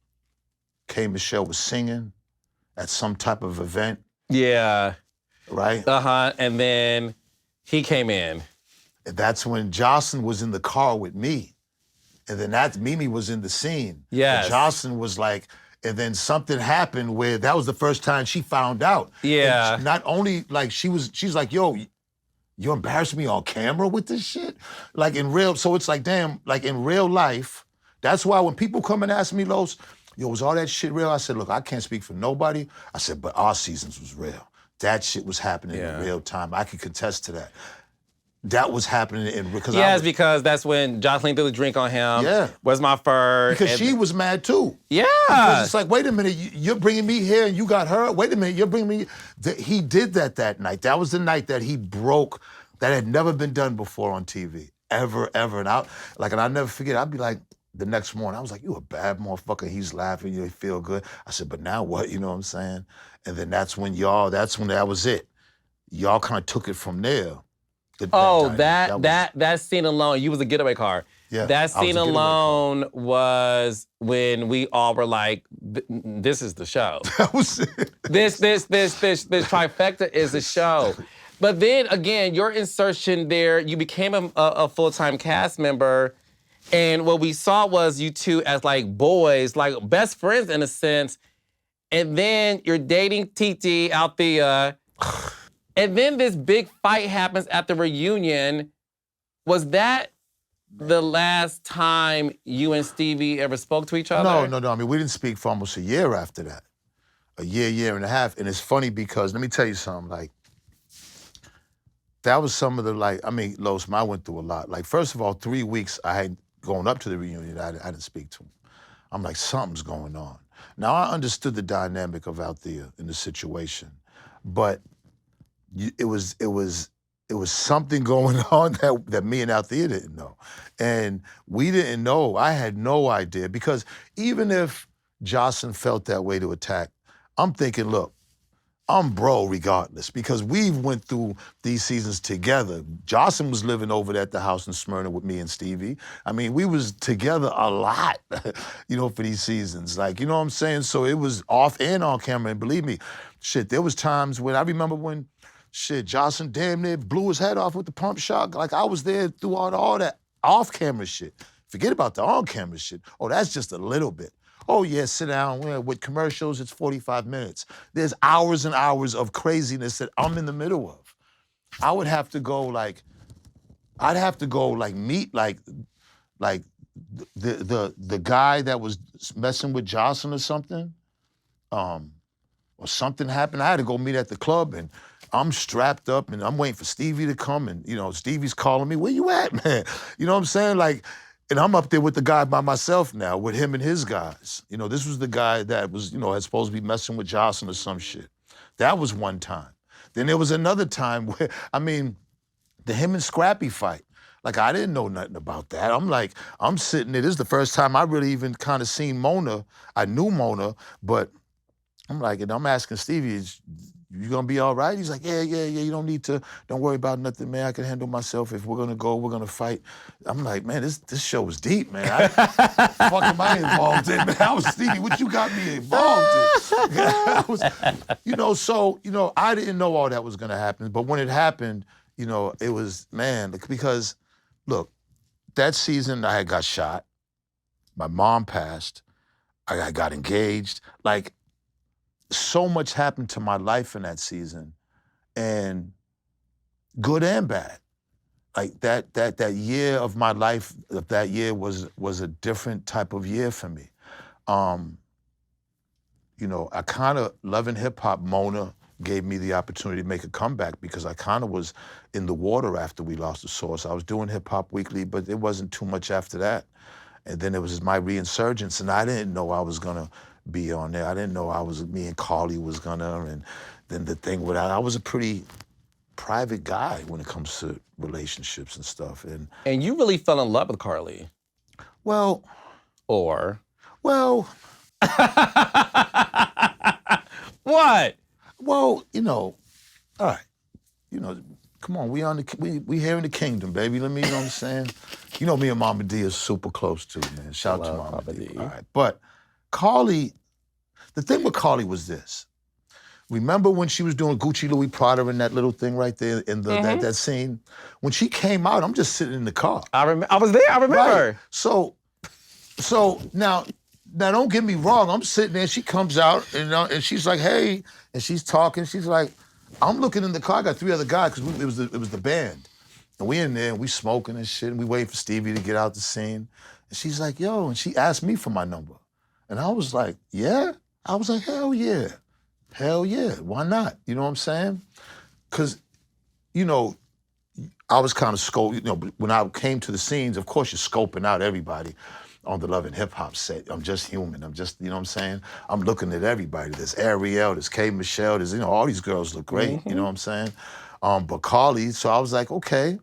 S2: K. Michelle was singing at some type of event.
S1: Yeah.
S2: Right?
S1: Uh-huh. And then he came in.
S2: And that's when Jocelyn was in the car with me. And then Mimi was in the scene.
S1: Yes.
S2: And Jocelyn was like, and then something happened where that was the first time she found out.
S1: Yeah.
S2: And not only like she's like, yo, you embarrassed me on camera with this shit? Like so it's like, damn, like in real life, that's why when people come and ask me, Los, yo, was all that shit real? I said, look, I can't speak for nobody. I said, but our seasons was real. That shit was happening in real time. I can contest to that. That was happening
S1: because that's when Jocelyn threw the drink on him.
S2: Yeah.
S1: Was my first.
S2: Because she was mad too.
S1: Yeah.
S2: Because it's like, wait a minute, you're bringing me here and you got her? Wait a minute, you're bringing me... He did that night. That was the night that he broke, that had never been done before on TV. Ever. And I'll never forget, I'd be like, the next morning, I was like, you a bad motherfucker. He's laughing, you feel good. I said, but now what? You know what I'm saying? And then that's when that was it. Y'all kind of took it from there.
S1: That scene alone, you was a getaway car.
S2: Yeah,
S1: that scene alone was when we all were like, this is the show.
S2: That was it.
S1: This trifecta is the show. But then again, your insertion there, you became a full-time cast member, and what we saw was you two as like boys, like best friends in a sense, and then you're dating Titi Althea. And then this big fight happens at the reunion. Was that the last time you and Stevie ever spoke to each other?
S2: No. I mean, we didn't speak for almost a year after that. A year and a half. And it's funny because, let me tell you something, like, that was some of the, like, I mean, Los, I went through a lot. Like, first of all, 3 weeks I had going up to the reunion, I didn't speak to him. I'm like, something's going on. Now, I understood the dynamic of Althea in the situation, but it was something going on that me and Althea didn't know. And we didn't know. I had no idea. Because even if Jocelyn felt that way to attack, I'm thinking, look, I'm bro regardless. Because we went through these seasons together. Jocelyn was living over at the house in Smyrna with me and Stevie. I mean, we was together a lot, for these seasons. Like, you know what I'm saying? So it was off and on camera. And believe me, shit, there was times when I remember when Jocelyn damn near blew his head off with the pump shot. Like, I was there through all that off-camera shit. Forget about the on-camera shit. Oh, that's just a little bit. Oh, yeah, sit down. With commercials, it's 45 minutes. There's hours and hours of craziness that I'm in the middle of. I would have to go, like, meet, like the guy that was messing with Jocelyn or something. Or something happened. I had to go meet at the club, and I'm strapped up and I'm waiting for Stevie to come, and Stevie's calling me, where you at, man? You know what I'm saying? Like, and I'm up there with the guy by myself now, with him and his guys. This was the guy that was, had supposed to be messing with Jocelyn or some shit. That was one time. Then there was another time where, the him and Scrappy fight. Like, I didn't know nothing about that. I'm like, I'm sitting there. This is the first time I really even kind of seen Mona. I knew Mona, but I'm like, and I'm asking Stevie, you gonna be all right? He's like, yeah. You don't need to, don't worry about nothing, man. I can handle myself. If we're gonna go, we're gonna fight. I'm like, man, this show was deep, man. Fuck am I involved in, man? I was Stevie, what you got me involved in? I was, I didn't know all that was gonna happen. But when it happened, it was, man, because, look, that season I had got shot. My mom passed. I got engaged. Like, so much happened to my life in that season, and good and bad. Like that year of my life, that year was a different type of year for me. I kind of, loving hip hop, Mona gave me the opportunity to make a comeback because I kind of was in the water after we lost the Source. I was doing Hip Hop Weekly, but it wasn't too much after that. And then it was my reinsurgence, and I didn't know I was gonna be on there. I didn't know me and Karlie was gonna, and then the thing with I was a pretty private guy when it comes to relationships and stuff.
S1: And you really fell in love with Karlie.
S2: Well.
S1: Or?
S2: Well.
S1: What?
S2: Well, all right. Come on, we here in the kingdom, baby. Let me, you know what I'm saying? Me and Mama D is super close too, man. Shout out to Mama D. All right. But Karlie, the thing with Karlie was this. Remember when she was doing Gucci, Louis Prada and that little thing right there in that scene? When she came out, I'm just sitting in the car.
S1: I was there, I remember.
S2: Right. So now don't get me wrong, I'm sitting there, she comes out and she's like, hey, and she's talking, she's like, I'm looking in the car, I got 3 other guys, because it was the band. And we in there, and we smoking and shit, and we waiting for Stevie to get out the scene. And she's like, yo, and she asked me for my number. And I was like, yeah? I was like, hell yeah. Hell yeah, why not? You know what I'm saying? Because, I was kind of scoping, when I came to the scenes, of course you're scoping out everybody on the Love and Hip Hop set. I'm just human. I'm just, you know what I'm saying? I'm looking at everybody. There's Ariel, there's K. Michelle, there's, all these girls look great, you know what I'm saying? But Karlie, so I was like, okay.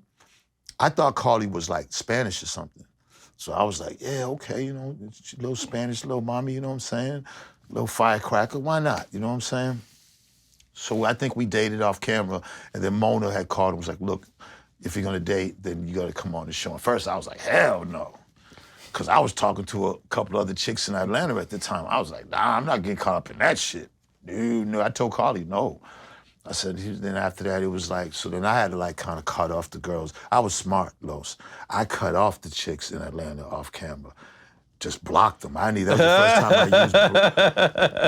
S2: I thought Karlie was like Spanish or something. So I was like, yeah, okay, little Spanish, little mommy, you know what I'm saying? Little firecracker, why not? You know what I'm saying? So I think we dated off camera, and then Mona had called and was like, look, if you're gonna date, then you gotta come on the show. And first I was like, hell no. Because I was talking to a couple other chicks in Atlanta at the time. I was like, nah, I'm not getting caught up in that shit. Dude, no. I told Karlie, no. I said, then after that, it was like, so then I had to like kind of cut off the girls. I was smart, Los. I cut off the chicks in Atlanta off camera. Just blocked them. That was the first time I used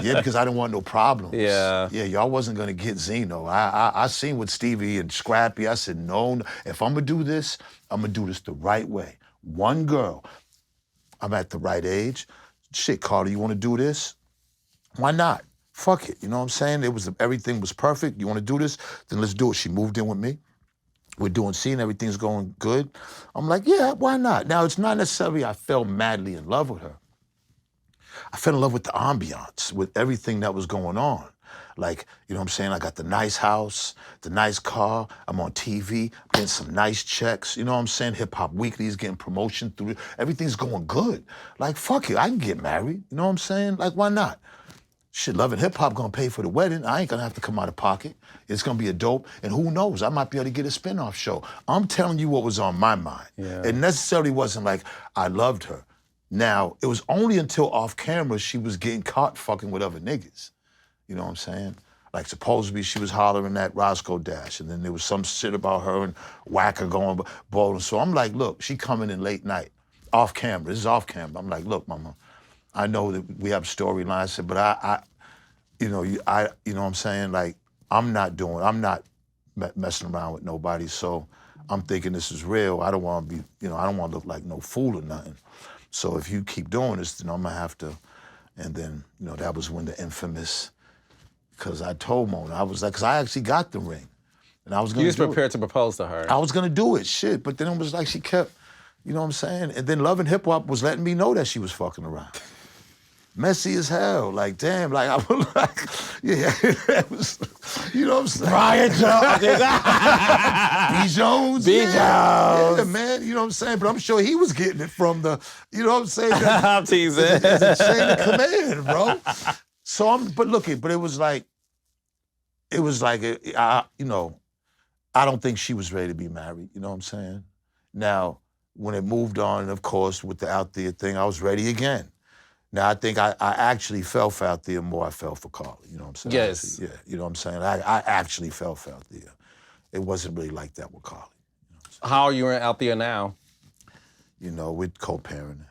S2: Yeah, because I didn't want no problems.
S1: Yeah.
S2: Yeah, y'all wasn't gonna get Zeno. I seen with Stevie and Scrappy, I said, no, if I'm gonna do this, I'm gonna do this the right way. One girl. I'm at the right age. Shit, Karlie, you wanna do this? Why not? Fuck it, you know what I'm saying? Everything was perfect. You wanna do this? Then let's do it. She moved in with me. We're doing scene, everything's going good. I'm like, yeah, why not? Now, it's not necessarily I fell madly in love with her. I fell in love with the ambiance, with everything that was going on. Like, you know what I'm saying? I got the nice house, the nice car, I'm on TV, I'm getting some nice checks, you know what I'm saying? Hip Hop Weekly is getting promotion through it. Everything's going good. Like, fuck it, I can get married, you know what I'm saying? Like, why not? Shit, Love and Hip Hop gonna pay for the wedding. I ain't gonna have to come out of pocket. It's gonna be a dope, and who knows, I might be able to get a spinoff show. I'm telling you what was on my mind.
S1: Yeah.
S2: It necessarily wasn't like I loved her. Now, it was only until off camera she was getting caught fucking with other niggas. You know what I'm saying? Like, supposedly she was hollering at Roscoe Dash, and then there was some shit about her and Wacker going bowling. So I'm like, look, she coming in late night, off camera. This is off camera. I'm like, look, mama, I know that we have storylines, I said, but I you know what I'm saying? Like, I'm not messing around with nobody, so I'm thinking this is real. I don't want to be, I don't want to look like no fool or nothing. So if you keep doing this, then I'm gonna have to. And then, that was when the infamous, because I told Mona, I was like, because I actually got the ring, and I was gonna.
S1: You was prepared to propose to her.
S2: I was gonna do it, shit. But then it was like she kept, you know what I'm saying? And then Love and Hip Hop was letting me know that she was fucking around. messy as hell. Like, damn, like I was like, yeah, it was, you know what I'm saying?
S1: Brian Jones.
S2: B. Jones.
S1: B.
S2: Yeah,
S1: Jones.
S2: man, you know what I'm saying? But I'm sure he was getting it from the, you know what I'm saying?
S1: I'm teasing.
S2: It's a chain of command, bro. So but it was like, you know, I don't think she was ready to be married, you know what I'm saying? Now, when it moved on, and of course, with the Out There thing, I was ready again. Now, I think I actually fell for Out There more I fell for Karlie, you know what I'm saying?
S1: Yes.
S2: Actually, yeah, you know what I'm saying? I actually fell for Out There. It wasn't really like that with Karlie. You know
S1: How are you out there now?
S2: You know, with co-parenting.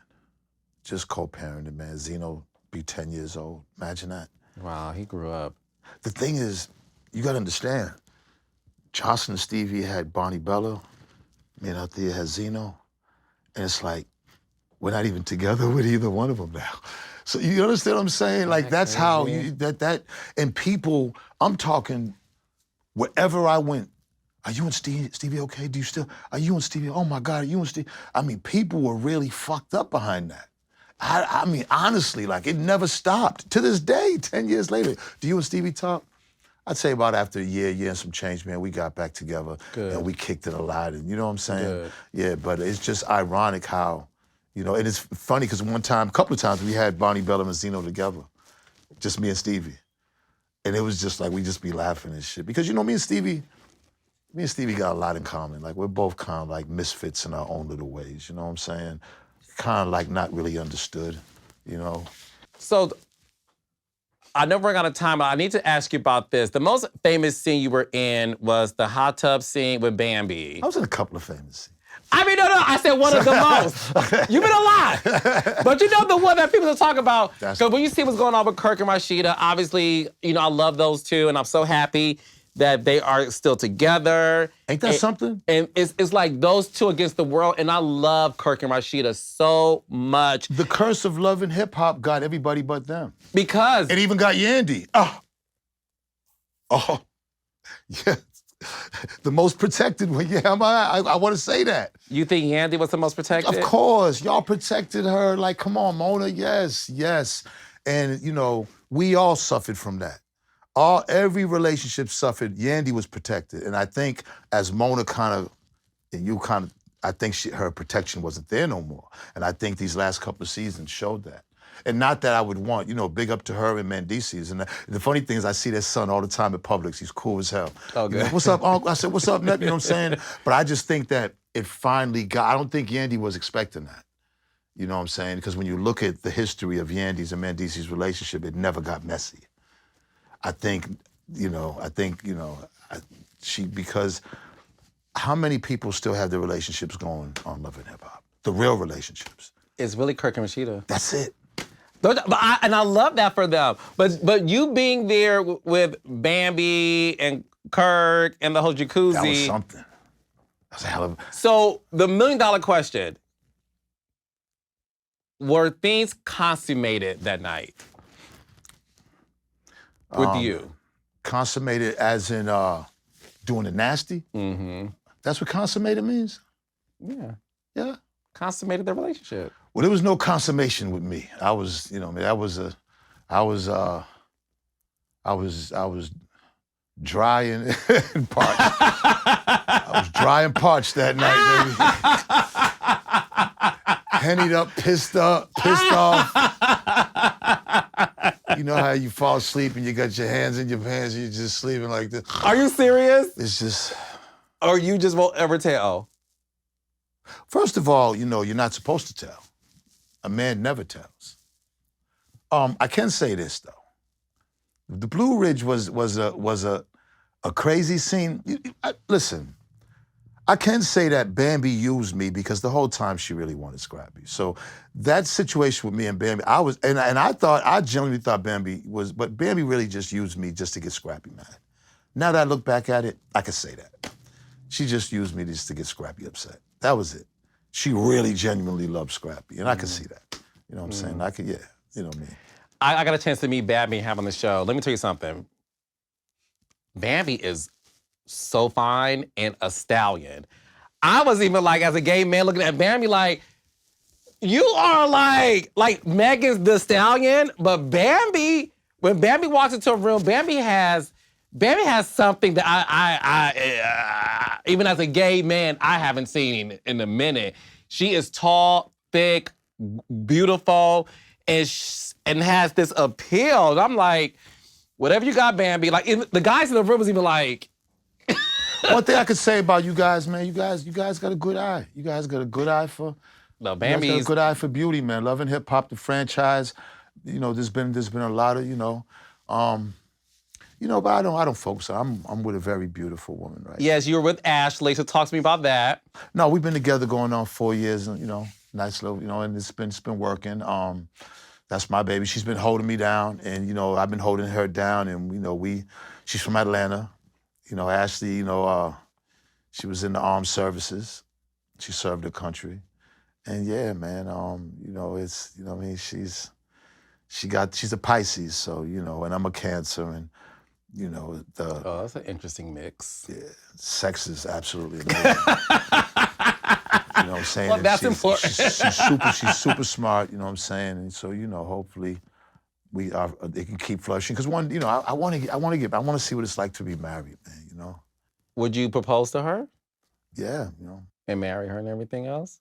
S2: Just co-parenting, man. Zeno be 10 years old. Imagine that.
S1: Wow, he grew up.
S2: The thing is, you gotta understand, Jocelyn and Stevie had Bonnie Bella, me and Out There had Zeno, and it's like, we're not even together with either one of them now. So you understand what I'm saying? Like, that's how and people, I'm talking, wherever I went, are you and Stevie okay? Are you and Stevie, oh my God, are you and Stevie? I mean, people were really fucked up behind that. I mean, honestly, like, it never stopped. To this day, 10 years later, do you and Stevie talk? I'd say about after a year and some change, man, we got back together.
S1: Good.
S2: And we kicked it a lot, and you know what I'm saying?
S1: Good.
S2: Yeah, but it's just ironic how, you know, and it's funny because a couple of times we had Bonnie Bella and Zeno together, just me and Stevie. And it was just like, we just be laughing and shit. Because, you know, me and Stevie got a lot in common. Like, we're both kind of like misfits in our own little ways, you know what I'm saying? Kind of like not really understood, you know?
S1: So, I know we're out of time, but I need to ask you about this. The most famous scene you were in was the hot tub scene with Bambi.
S2: I was in a couple of famous scenes.
S1: I mean, no, I said one of the most. You've been a lot. But you know the one that people are talking about, because when you see what's going on with Kirk and Rashida, obviously, you know, I love those two, and I'm so happy that they are still together.
S2: Ain't that something?
S1: And it's like those two against the world, and I love Kirk and Rashida so much.
S2: The curse of love and hip hop got everybody but them.
S1: Because
S2: it even got Yandy. Oh, yeah. The most protected one. Yeah, I want to say that.
S1: You think Yandy was the most protected?
S2: Of course, y'all protected her. Like, come on, Mona. Yes. And you know, we all suffered from that. Every relationship suffered. Yandy was protected, and I think as Mona I think her protection wasn't there no more. And I think these last couple of seasons showed that. And not that I would want, you know, big up to her and Mendices. And the funny thing is, I see their son all the time at Publix. He's cool as hell.
S1: Oh, good.
S2: You know, what's up, Uncle? I said, what's up, Nep? You know what I'm saying? But I just think that it finally I don't think Yandy was expecting that. You know what I'm saying? Because when you look at the history of Yandy's and Mendices' relationship, it never got messy. Because how many people still have their relationships going on Love and Hip Hop? The real relationships.
S1: It's really Kirk and Rashida.
S2: That's it.
S1: And I love that for them. But you being there with Bambi and Kirk and the whole jacuzzi.
S2: That was something. That was a hell of a...
S1: So the $1 million question, were things consummated that night with you?
S2: Consummated as in doing the nasty?
S1: Mm-hmm.
S2: That's what consummated means?
S1: Yeah.
S2: Yeah.
S1: Consummated their relationship.
S2: Well, there was no consummation with me. I was dry and parched. I was dry and parched that night, baby. Hennied up, pissed off. You know how you fall asleep and you got your hands in your pants and you're just sleeping like this.
S1: Are you serious?
S2: It's just...
S1: Or you just won't ever tell?
S2: First of all, you know, you're not supposed to tell. A man never tells. I can say this, though. The Blue Ridge was a crazy scene. Listen, I can say that Bambi used me because the whole time she really wanted Scrappy. So that situation with me and Bambi, I genuinely thought but Bambi really just used me just to get Scrappy mad. Now that I look back at it, I can say that. She just used me just to get Scrappy upset. That was it. She really genuinely loved Scrappy, and I could see that. You know what I'm saying? You know what I mean? I
S1: got a chance to meet Bambi and have on the show. Let me tell you something. Bambi is so fine and a stallion. I was even like, as a gay man looking at Bambi like, You are like Megan's the Stallion, but Bambi, when Bambi walks into a room, Bambi has something that even as a gay man, I haven't seen in a minute. She is tall, thick, beautiful, and has this appeal. And I'm like, whatever you got, Bambi. Like the guys in the room was even like.
S2: One thing I could say about you guys, man, you guys got a good eye. You guys got a good eye for.
S1: No,
S2: You guys got a
S1: Bambi's.
S2: good eye for beauty, man. Love and Hip Hop, the franchise. You know, there's been a lot of, but I don't focus on. I'm with a very beautiful woman, right?
S1: Yes, you were with Ashley, so talk to me about that.
S2: No, we've been together going on 4 years, and nice little, and it's been working. That's my baby. She's been holding me down, and I've been holding her down, and she's from Atlanta. Ashley, she was in the armed services. She served her country. And yeah, man, it's, she's a Pisces, so, and I'm a Cancer, and,
S1: Oh, that's an interesting mix.
S2: Yeah, sex is absolutely amazing. What I'm saying?
S1: Well, that's important.
S2: She's super smart, what I'm saying? And so, hopefully they can keep flourishing. Because I want to see what it's like to be married, man,
S1: Would you propose to her?
S2: Yeah,
S1: And marry her and everything else?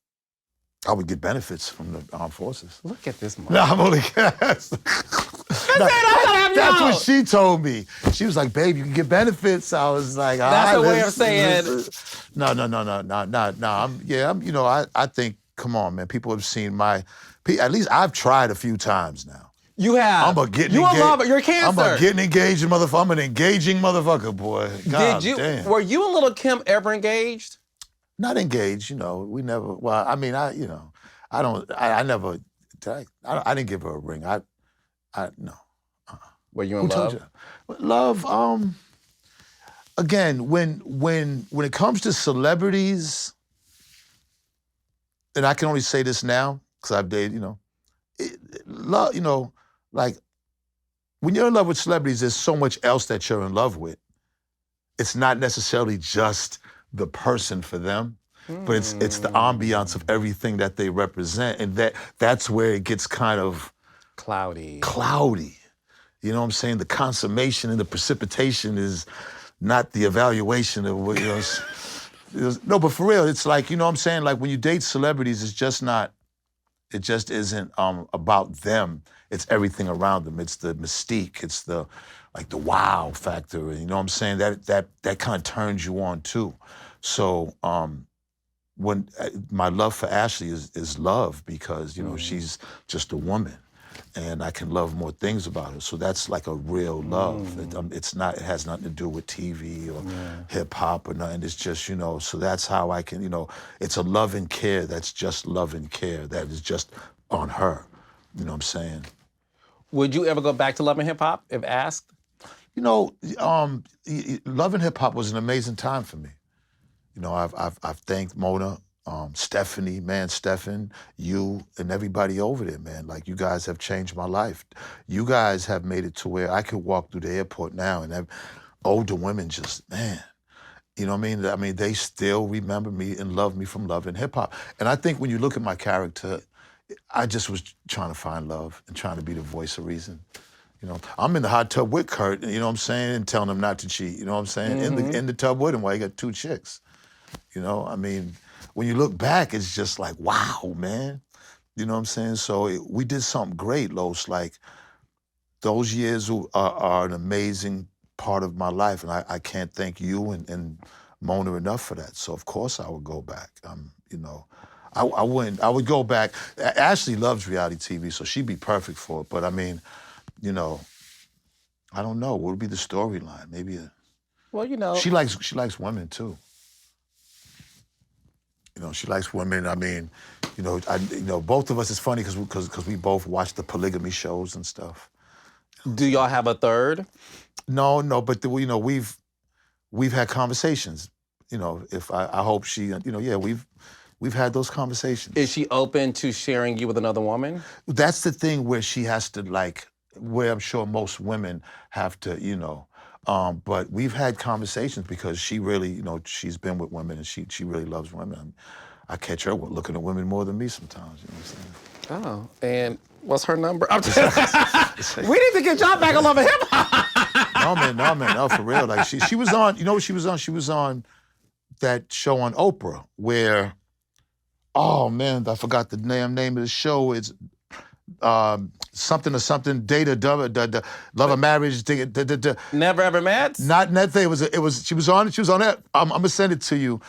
S2: I would get benefits from the armed forces.
S1: Look at this mom.
S2: No, I'm only kidding. That's what she told me. She was like, "Babe, you can get benefits." I was like,
S1: "That's a way of saying."
S2: No. I think. Come on, man. People have seen at least I've tried a few times now.
S1: You have.
S2: I'm a getting engaged.
S1: You love it. You're Cancer.
S2: I'm a getting engaged motherfucker. I'm an engaging motherfucker, boy. God damn.
S1: Were you and Little Kim ever engaged?
S2: Not engaged. We never. Well, I mean, I don't. I never. I didn't give her a ring. No.
S1: Were you in love?
S2: Love, again, when it comes to celebrities, and I can only say this now, because I've dated, love, like, when you're in love with celebrities, there's so much else that you're in love with. It's not necessarily just the person for them, but it's the ambiance of everything that they represent, and that's where it gets kind of
S1: cloudy.
S2: You know what I'm saying? The consummation and the precipitation is not the evaluation of what, no, but for real, it's like, you know what I'm saying? Like when you date celebrities, it just isn't about them. It's everything around them. It's the mystique. It's the wow factor. And you know what I'm saying? That kind of turns you on too. So when my love for Ashley is love because, she's just a woman. And I can love more things about her. So that's like a real love. It has nothing to do with TV or hip hop or nothing. It's just, so that's how I can, it's a love and care that's just love and care that is just on her. You know what I'm saying?
S1: Would you ever go back to Love and Hip Hop if asked?
S2: Love and Hip Hop was an amazing time for me. I've thanked Mona, Stephanie, man, Stephan, you, and everybody over there, man. Like, you guys have changed my life. You guys have made it to where I could walk through the airport now and older women just, man, you know what I mean? I mean, they still remember me and love me from Love and Hip Hop. And I think when you look at my character, I just was trying to find love and trying to be the voice of reason. I'm in the hot tub with Kurt, you know what I'm saying, and telling him not to cheat, you know what I'm saying? In the tub with him while he got 2 chicks. I mean, when you look back, it's just like, wow, man. You know what I'm saying? So we did something great, Los. Like, those years are an amazing part of my life, and I can't thank you and Mona enough for that. So of course I would go back. I wouldn't. I would go back. Ashley loves reality TV, so she'd be perfect for it. But I mean, I don't know. What would be the storyline? Maybe she likes women too. She likes women. I mean, both of us. It's funny because we both watch the polygamy shows and stuff.
S1: Do y'all have a third?
S2: No, but we've had conversations. If I hope she, we've had those conversations.
S1: Is she open to sharing you with another woman?
S2: That's the thing where she has to where I'm sure most women have to, but we've had conversations because she really, she's been with women and she really loves women. I catch her looking at women more than me sometimes. You know what I'm saying?
S1: Oh, and what's her number? We need to get y'all back on Love and Hip Hop.
S2: No, for real. Like she was on. You know what she was on? She was on that show on Oprah where, oh man, I forgot the name of the show. It's something or something. Love and Marriage.
S1: Never Ever Met?
S2: Not that thing. It was. She was on that. I'm gonna send it to you.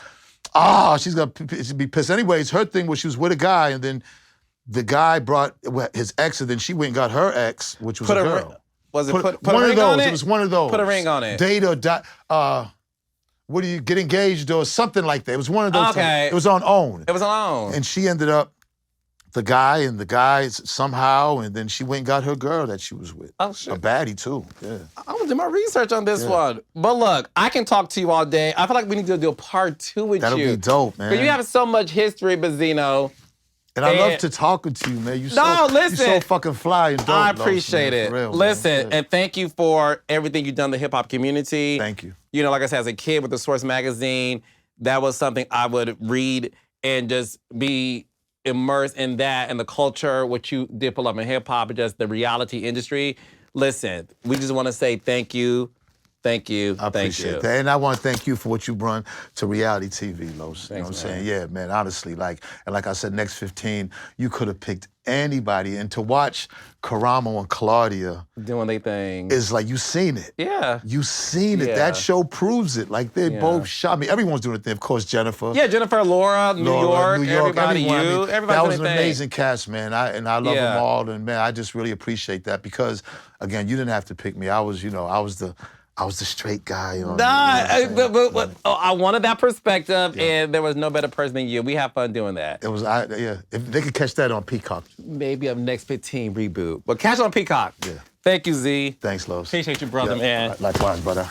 S2: Ah, she's gonna be pissed. Anyways, her thing was she was with a guy, and then the guy brought his ex, and then she went and got her ex, which was a girl.
S1: Was it put
S2: one
S1: a
S2: of
S1: ring
S2: those?
S1: on it?
S2: It was one of those.
S1: Put a ring on it.
S2: Date or die. What do you get engaged or something like that? It was one of those.
S1: Okay.
S2: It was on OWN.
S1: It was on.
S2: And she ended up the guy somehow, and then she went and got her girl that she was with.
S1: Oh shit.
S2: A baddie too. Yeah.
S1: I'm gonna do my research on this one. But look, I can talk to you all day. I feel like we need to do a part 2 with
S2: That'll
S1: you.
S2: be dope, man.
S1: Because you have so much history, BENZINO.
S2: And I love to talking to you, man. You
S1: listen.
S2: so fucking fly and dope.
S1: I appreciate
S2: man,
S1: it.
S2: for real,
S1: Listen,
S2: man.
S1: and thank you for everything you've done in the hip hop community.
S2: Thank you.
S1: You know, like I said, as a kid with the Source magazine, that was something I would read and just be immersed in that and the culture, what you did for Love and Hip Hop, and just the reality industry. Listen, we just want to say thank you. Thank you.
S2: I appreciate that. And I want to thank you for what you brought to reality TV, Los. You know what I'm saying? Yeah, man, honestly, like I said, next 15, you could have picked anybody. And to watch Karamo and Claudia
S1: doing their thing
S2: is like, you seen it.
S1: Yeah.
S2: You seen it.
S1: Yeah.
S2: That show proves it. Like, they both shot me. Everyone's doing it. Of course, Jennifer.
S1: Yeah, Jennifer, Laura, New York, everybody,
S2: everyone.
S1: you.
S2: I mean,
S1: everybody's
S2: that was
S1: doing
S2: an
S1: their thing.
S2: amazing cast, man. I love them all. And, man, I just really appreciate that because, again, you didn't have to pick me. I was the straight guy.
S1: But I wanted that perspective, and there was no better person than you. We have fun doing that.
S2: It was, if they could catch that on Peacock.
S1: Maybe a next 15 reboot. But catch it on Peacock.
S2: Yeah.
S1: Thank you, Z.
S2: Thanks, Los.
S1: Appreciate you, brother, man.
S2: Likewise, brother.